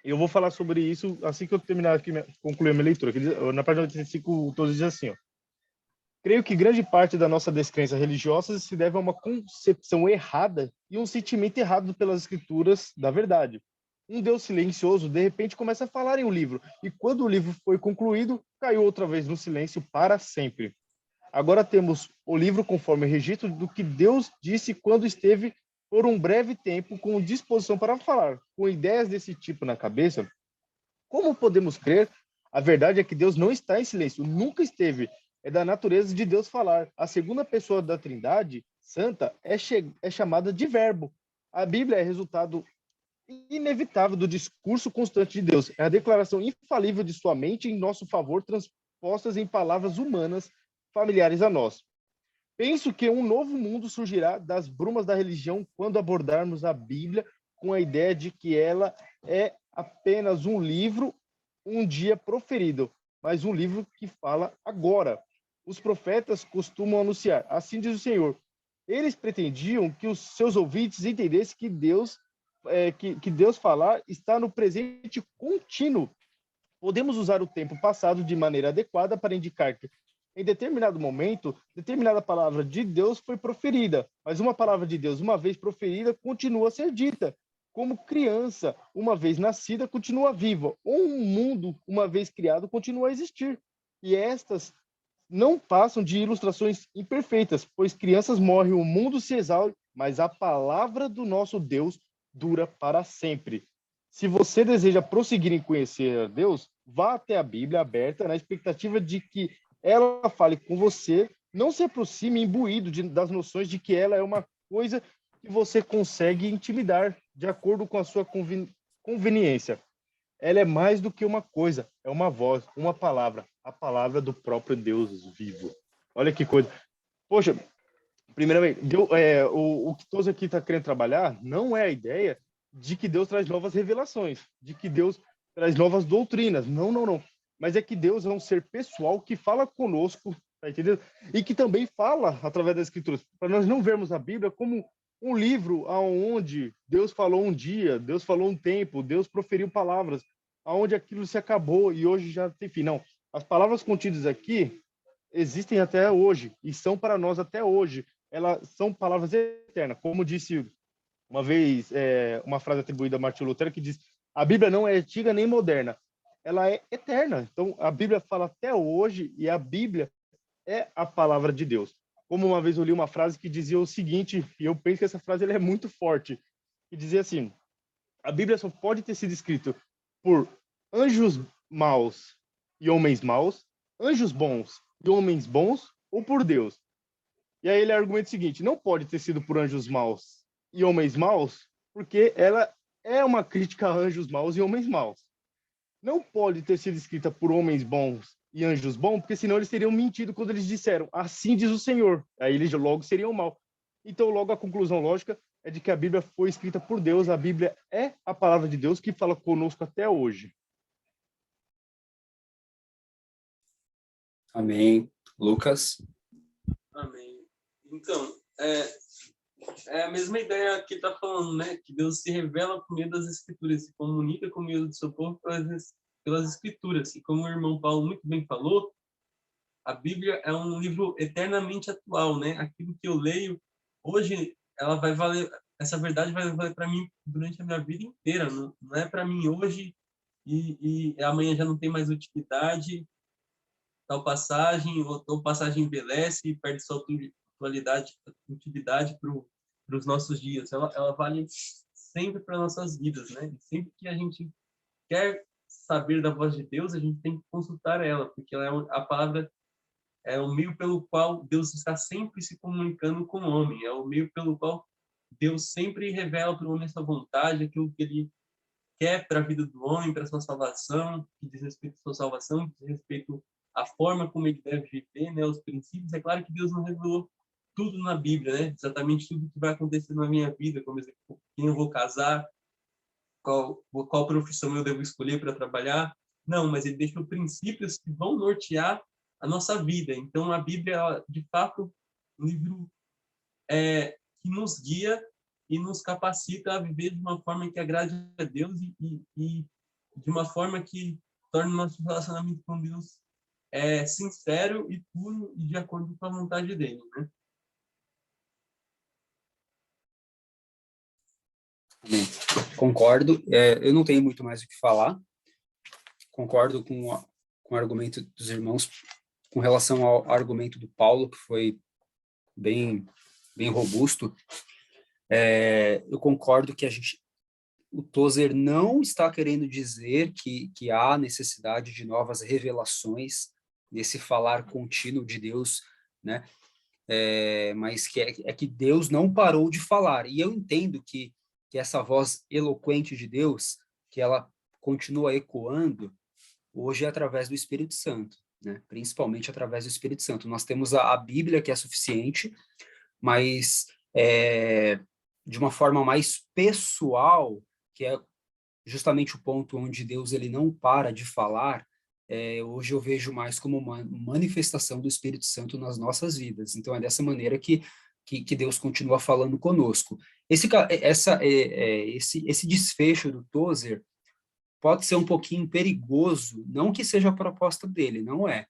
Eu vou falar sobre isso assim que eu terminar aqui, concluir a minha leitura. Na página 85, o Tozer diz assim, ó. Creio que grande parte da nossa descrença religiosa se deve a uma concepção errada e um sentimento errado pelas Escrituras da verdade. Um Deus silencioso, de repente, começa a falar em um livro, e quando o livro foi concluído, caiu outra vez no silêncio para sempre. Agora temos o livro conforme registro do que Deus disse quando esteve por um breve tempo com disposição para falar. Com ideias desse tipo na cabeça, como podemos crer? A verdade é que Deus não está em silêncio, nunca esteve. É da natureza de Deus falar. A segunda pessoa da Trindade Santa é chamada de Verbo. A Bíblia é resultado inevitável do discurso constante de Deus. É a declaração infalível de sua mente em nosso favor, transpostas em palavras humanas familiares a nós. Penso que um novo mundo surgirá das brumas da religião quando abordarmos a Bíblia com a ideia de que ela é apenas um livro um dia proferido, mas um livro que fala agora. Os profetas costumam anunciar, assim diz o Senhor. Eles pretendiam que os seus ouvintes entendessem que Deus falar está no presente contínuo. Podemos usar o tempo passado de maneira adequada para indicar que em determinado momento, determinada palavra de Deus foi proferida, mas uma palavra de Deus, uma vez proferida, continua a ser dita. Como criança, uma vez nascida, continua viva. Ou um mundo, uma vez criado, continua a existir. E estas não passam de ilustrações imperfeitas, pois crianças morrem, o mundo se exaure, mas a palavra do nosso Deus dura para sempre. Se você deseja prosseguir em conhecer a Deus, vá até a Bíblia aberta na expectativa de que ela fale com você, não se aproxime imbuído das noções de que ela é uma coisa que você consegue intimidar de acordo com a sua conveniência. Ela é mais do que uma coisa, é uma voz, uma palavra, a palavra do próprio Deus vivo. Olha que coisa. Poxa, primeiramente, o que todos aqui estão querendo trabalhar não é a ideia de que Deus traz novas revelações, de que Deus traz novas doutrinas. Não. Mas é que Deus é um ser pessoal que fala conosco tá entendendo? E que também fala através das Escrituras, para nós não vermos a Bíblia como um livro aonde Deus falou um dia, Deus falou um tempo, Deus proferiu palavras, aonde aquilo se acabou e hoje já tem fim. Não, as palavras contidas aqui existem até hoje e são para nós até hoje. Elas são palavras eternas, como disse uma vez uma frase atribuída a Martinho Lutero que diz: a Bíblia não é antiga nem moderna, ela é eterna. Então a Bíblia fala até hoje e a Bíblia é a palavra de Deus. Como uma vez eu li uma frase que dizia o seguinte, e eu penso que essa frase ela é muito forte, que dizia assim: a Bíblia só pode ter sido escrita por anjos maus e homens maus, anjos bons e homens bons, ou por Deus. E aí ele argumenta o seguinte: não pode ter sido por anjos maus e homens maus, porque ela é uma crítica a anjos maus e homens maus. Não pode ter sido escrita por homens bons e anjos bons, porque senão eles teriam mentido quando eles disseram, assim diz o Senhor. Aí eles logo seriam mal. Então, logo a conclusão lógica é de que a Bíblia foi escrita por Deus, a Bíblia é a palavra de Deus que fala conosco até hoje. Amém. Lucas? Amém. Então, é a mesma ideia que está falando, né? Que Deus se revela por meio das Escrituras, se comunica com meio do seu povo pelas Escrituras. E como o irmão Paulo muito bem falou, a Bíblia é um livro eternamente atual, né? Aquilo que eu leio hoje, ela vai valer, essa verdade vai valer para mim durante a minha vida inteira. Não é para mim hoje e amanhã já não tem mais utilidade. Tal passagem, ou tal passagem envelhece e perde sua utilidade para os nossos dias. Ela vale sempre para nossas vidas, né? E sempre que a gente quer saber da voz de Deus, a gente tem que consultar ela, porque ela a palavra é o meio pelo qual Deus está sempre se comunicando com o homem, é o meio pelo qual Deus sempre revela para o homem sua vontade, aquilo que ele quer para a vida do homem, para a sua salvação, que diz respeito à sua salvação, que diz respeito à forma como ele deve viver, né, os princípios. É claro que Deus não revelou tudo na Bíblia, né? Exatamente tudo que vai acontecer na minha vida, como exemplo, quem eu vou casar, qual profissão eu devo escolher para trabalhar. Não, mas ele deixou princípios que vão nortear a nossa vida. Então, a Bíblia, ela, de fato, um livro que nos guia e nos capacita a viver de uma forma que agrade a Deus e de uma forma que torne o nosso relacionamento com Deus sincero e puro e de acordo com a vontade dele, né? Amém. Concordo. Eu não tenho muito mais o que falar. Concordo com o argumento dos irmãos com relação ao argumento do Paulo, que foi bem robusto. Eu concordo que o Tozer não está querendo dizer que há necessidade de novas revelações desse falar contínuo de Deus, né? Mas que Deus não parou de falar. E eu entendo que essa voz eloquente de Deus, que ela continua ecoando, hoje é através do Espírito Santo, né? Principalmente através do Espírito Santo. Nós temos a Bíblia, que é suficiente, mas de uma forma mais pessoal, que é justamente o ponto onde Deus ele não para de falar, hoje eu vejo mais como uma manifestação do Espírito Santo nas nossas vidas. Então, é dessa maneira que Deus continua falando conosco. Esse desfecho do Tozer pode ser um pouquinho perigoso, não que seja a proposta dele, não é.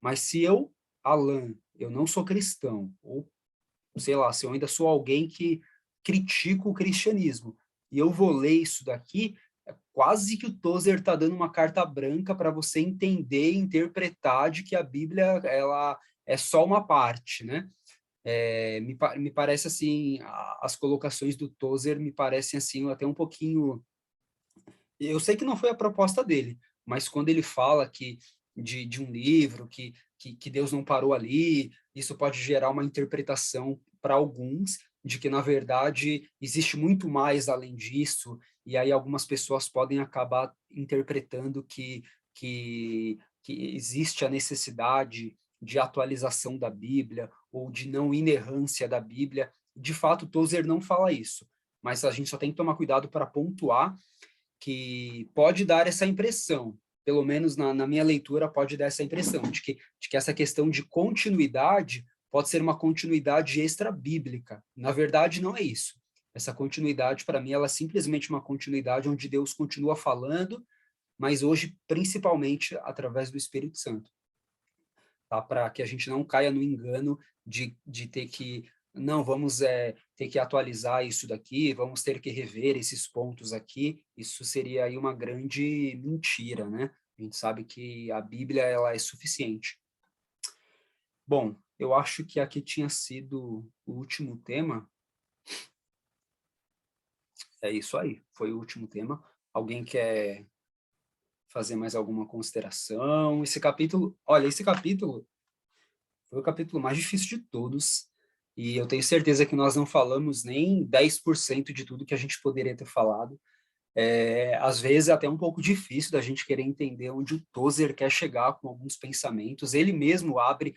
Mas se eu, Alan, eu não sou cristão, ou sei lá, se eu ainda sou alguém que critica o cristianismo, e eu vou ler isso daqui, é quase que o Tozer está dando uma carta branca para você entender e interpretar de que a Bíblia ela é só uma parte, né? Me parece assim, as colocações do Tozer me parecem assim até um pouquinho. Eu sei que não foi a proposta dele, mas quando ele fala de um livro, que Deus não parou ali, isso pode gerar uma interpretação para alguns de que, na verdade, existe muito mais além disso, e aí algumas pessoas podem acabar interpretando que existe a necessidade de atualização da Bíblia ou de não inerrância da Bíblia. De fato, Tozer não fala isso, mas a gente só tem que tomar cuidado para pontuar que pode dar essa impressão pelo menos na minha leitura, pode dar essa impressão de que essa questão de continuidade pode ser uma continuidade extra-bíblica. Na verdade, não é isso. Essa continuidade, para mim, ela é simplesmente uma continuidade onde Deus continua falando, mas hoje, principalmente, através do Espírito Santo. Tá? Para que a gente não caia no engano de ter que, não, vamos ter que atualizar isso daqui, vamos ter que rever esses pontos aqui. Isso seria aí uma grande mentira, né? A gente sabe que a Bíblia, ela é suficiente. Bom, eu acho que aqui tinha sido o último tema. É isso aí, foi o último tema. Alguém quer fazer mais alguma consideração? Esse capítulo foi o capítulo mais difícil de todos, e eu tenho certeza que nós não falamos nem 10% de tudo que a gente poderia ter falado. Às vezes é até um pouco difícil da gente querer entender onde o Tozer quer chegar com alguns pensamentos. Ele mesmo abre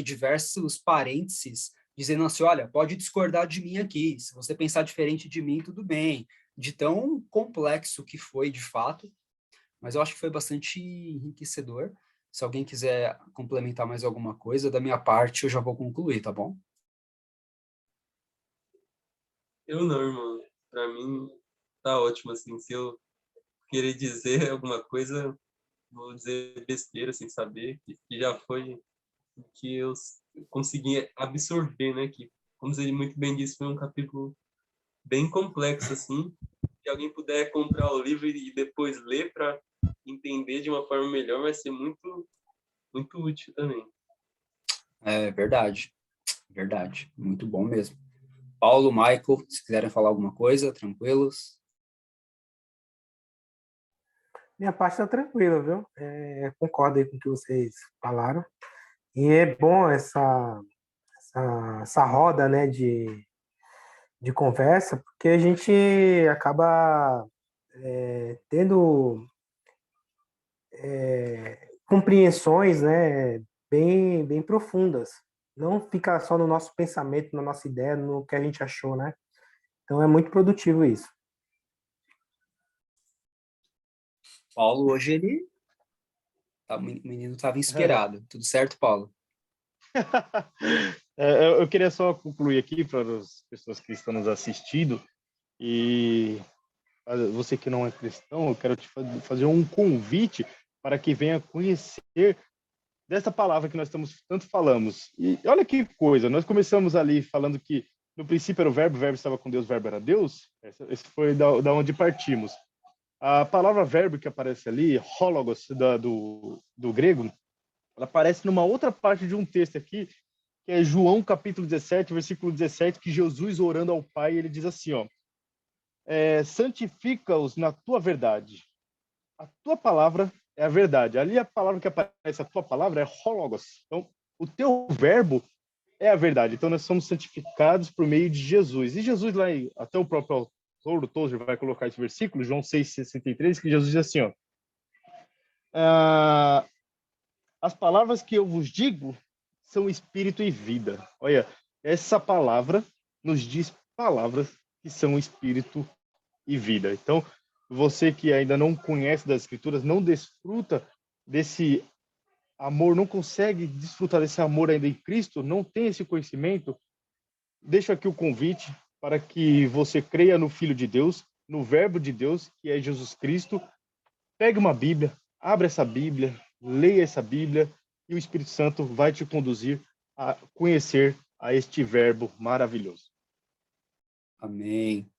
diversos parênteses, dizendo assim, olha, pode discordar de mim aqui, se você pensar diferente de mim, tudo bem. De tão complexo que foi, de fato, mas eu acho que foi bastante enriquecedor. Se alguém quiser complementar mais alguma coisa, da minha parte, eu já vou concluir, tá bom? Eu não, irmão. Para mim, tá ótimo, assim. Se eu querer dizer alguma coisa, vou dizer besteira, sem saber, que já foi o que eu consegui absorver, né? Que, como ele muito bem disse, foi um capítulo bem complexo, assim. Se alguém puder comprar o livro e depois ler para entender de uma forma melhor, vai ser muito, muito útil também. É verdade, verdade. Muito bom mesmo. Paulo, Michael, se quiserem falar alguma coisa, tranquilos? Minha parte está tranquila, viu? Concordo aí com o que vocês falaram. E é bom essa roda, né, de conversa, porque a gente acaba tendo compreensões, né, bem profundas. Não fica só no nosso pensamento, na nossa ideia, no que a gente achou, né? Então é muito produtivo isso. Paulo, hoje o menino estava É. inspirado. Tudo certo, Paulo? Eu queria só concluir aqui para as pessoas que estão nos assistindo e você que não é cristão, eu quero te fazer um convite para que venha conhecer dessa palavra que nós tanto falamos. E olha que coisa, nós começamos ali falando que no princípio era o verbo estava com Deus, o verbo era Deus. Esse foi da onde partimos. A palavra verbo que aparece ali, hologos, do grego, ela aparece numa outra parte de um texto aqui, que é João capítulo 17, versículo 17, que Jesus orando ao Pai, ele diz assim, ó, santifica-os na tua verdade. A tua palavra é a verdade. Ali a palavra que aparece, a tua palavra é hologos. Então, o teu verbo é a verdade. Então, nós somos santificados por meio de Jesus. E Jesus, lá, até o próprio autor, o Tozer, vai colocar esse versículo, João 6,63, que Jesus diz assim, ó, as palavras que eu vos digo são espírito e vida. Olha, essa palavra nos diz palavras que são espírito e vida. Então, você que ainda não conhece das Escrituras, não desfruta desse amor, não consegue desfrutar desse amor ainda em Cristo, não tem esse conhecimento, deixo aqui o convite para que você creia no Filho de Deus, no Verbo de Deus, que é Jesus Cristo. Pegue uma Bíblia, abra essa Bíblia, leia essa Bíblia e o Espírito Santo vai te conduzir a conhecer a este Verbo maravilhoso. Amém.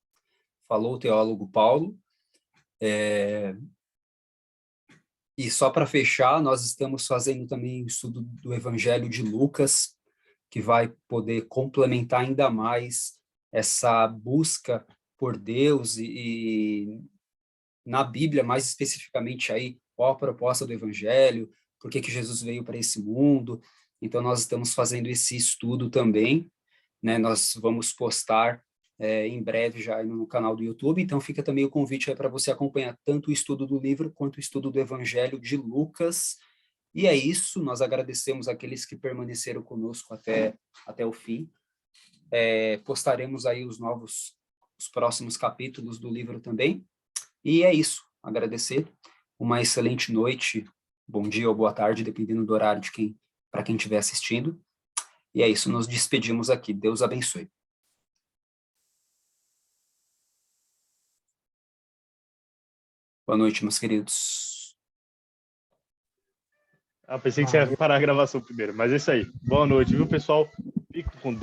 Falou o teólogo Paulo. E só para fechar, nós estamos fazendo também o estudo do Evangelho de Lucas, que vai poder complementar ainda mais essa busca por Deus e na Bíblia, mais especificamente aí, qual a proposta do Evangelho, por que que Jesus veio para esse mundo. Então, nós estamos fazendo esse estudo também, né? Nós vamos postar em breve já no canal do YouTube, então fica também o convite aí para você acompanhar tanto o estudo do livro quanto o estudo do Evangelho de Lucas. E é isso, nós agradecemos aqueles que permaneceram conosco até o fim. Postaremos aí os próximos capítulos do livro também. E é isso, agradecer. uma excelente noite, bom dia ou boa tarde, dependendo do horário para quem estiver assistindo. E é isso, nos despedimos aqui. Deus abençoe. Boa noite, meus queridos. Pensei que você ia parar a gravação primeiro, mas é isso aí. Boa noite, viu, pessoal? Fico com Deus.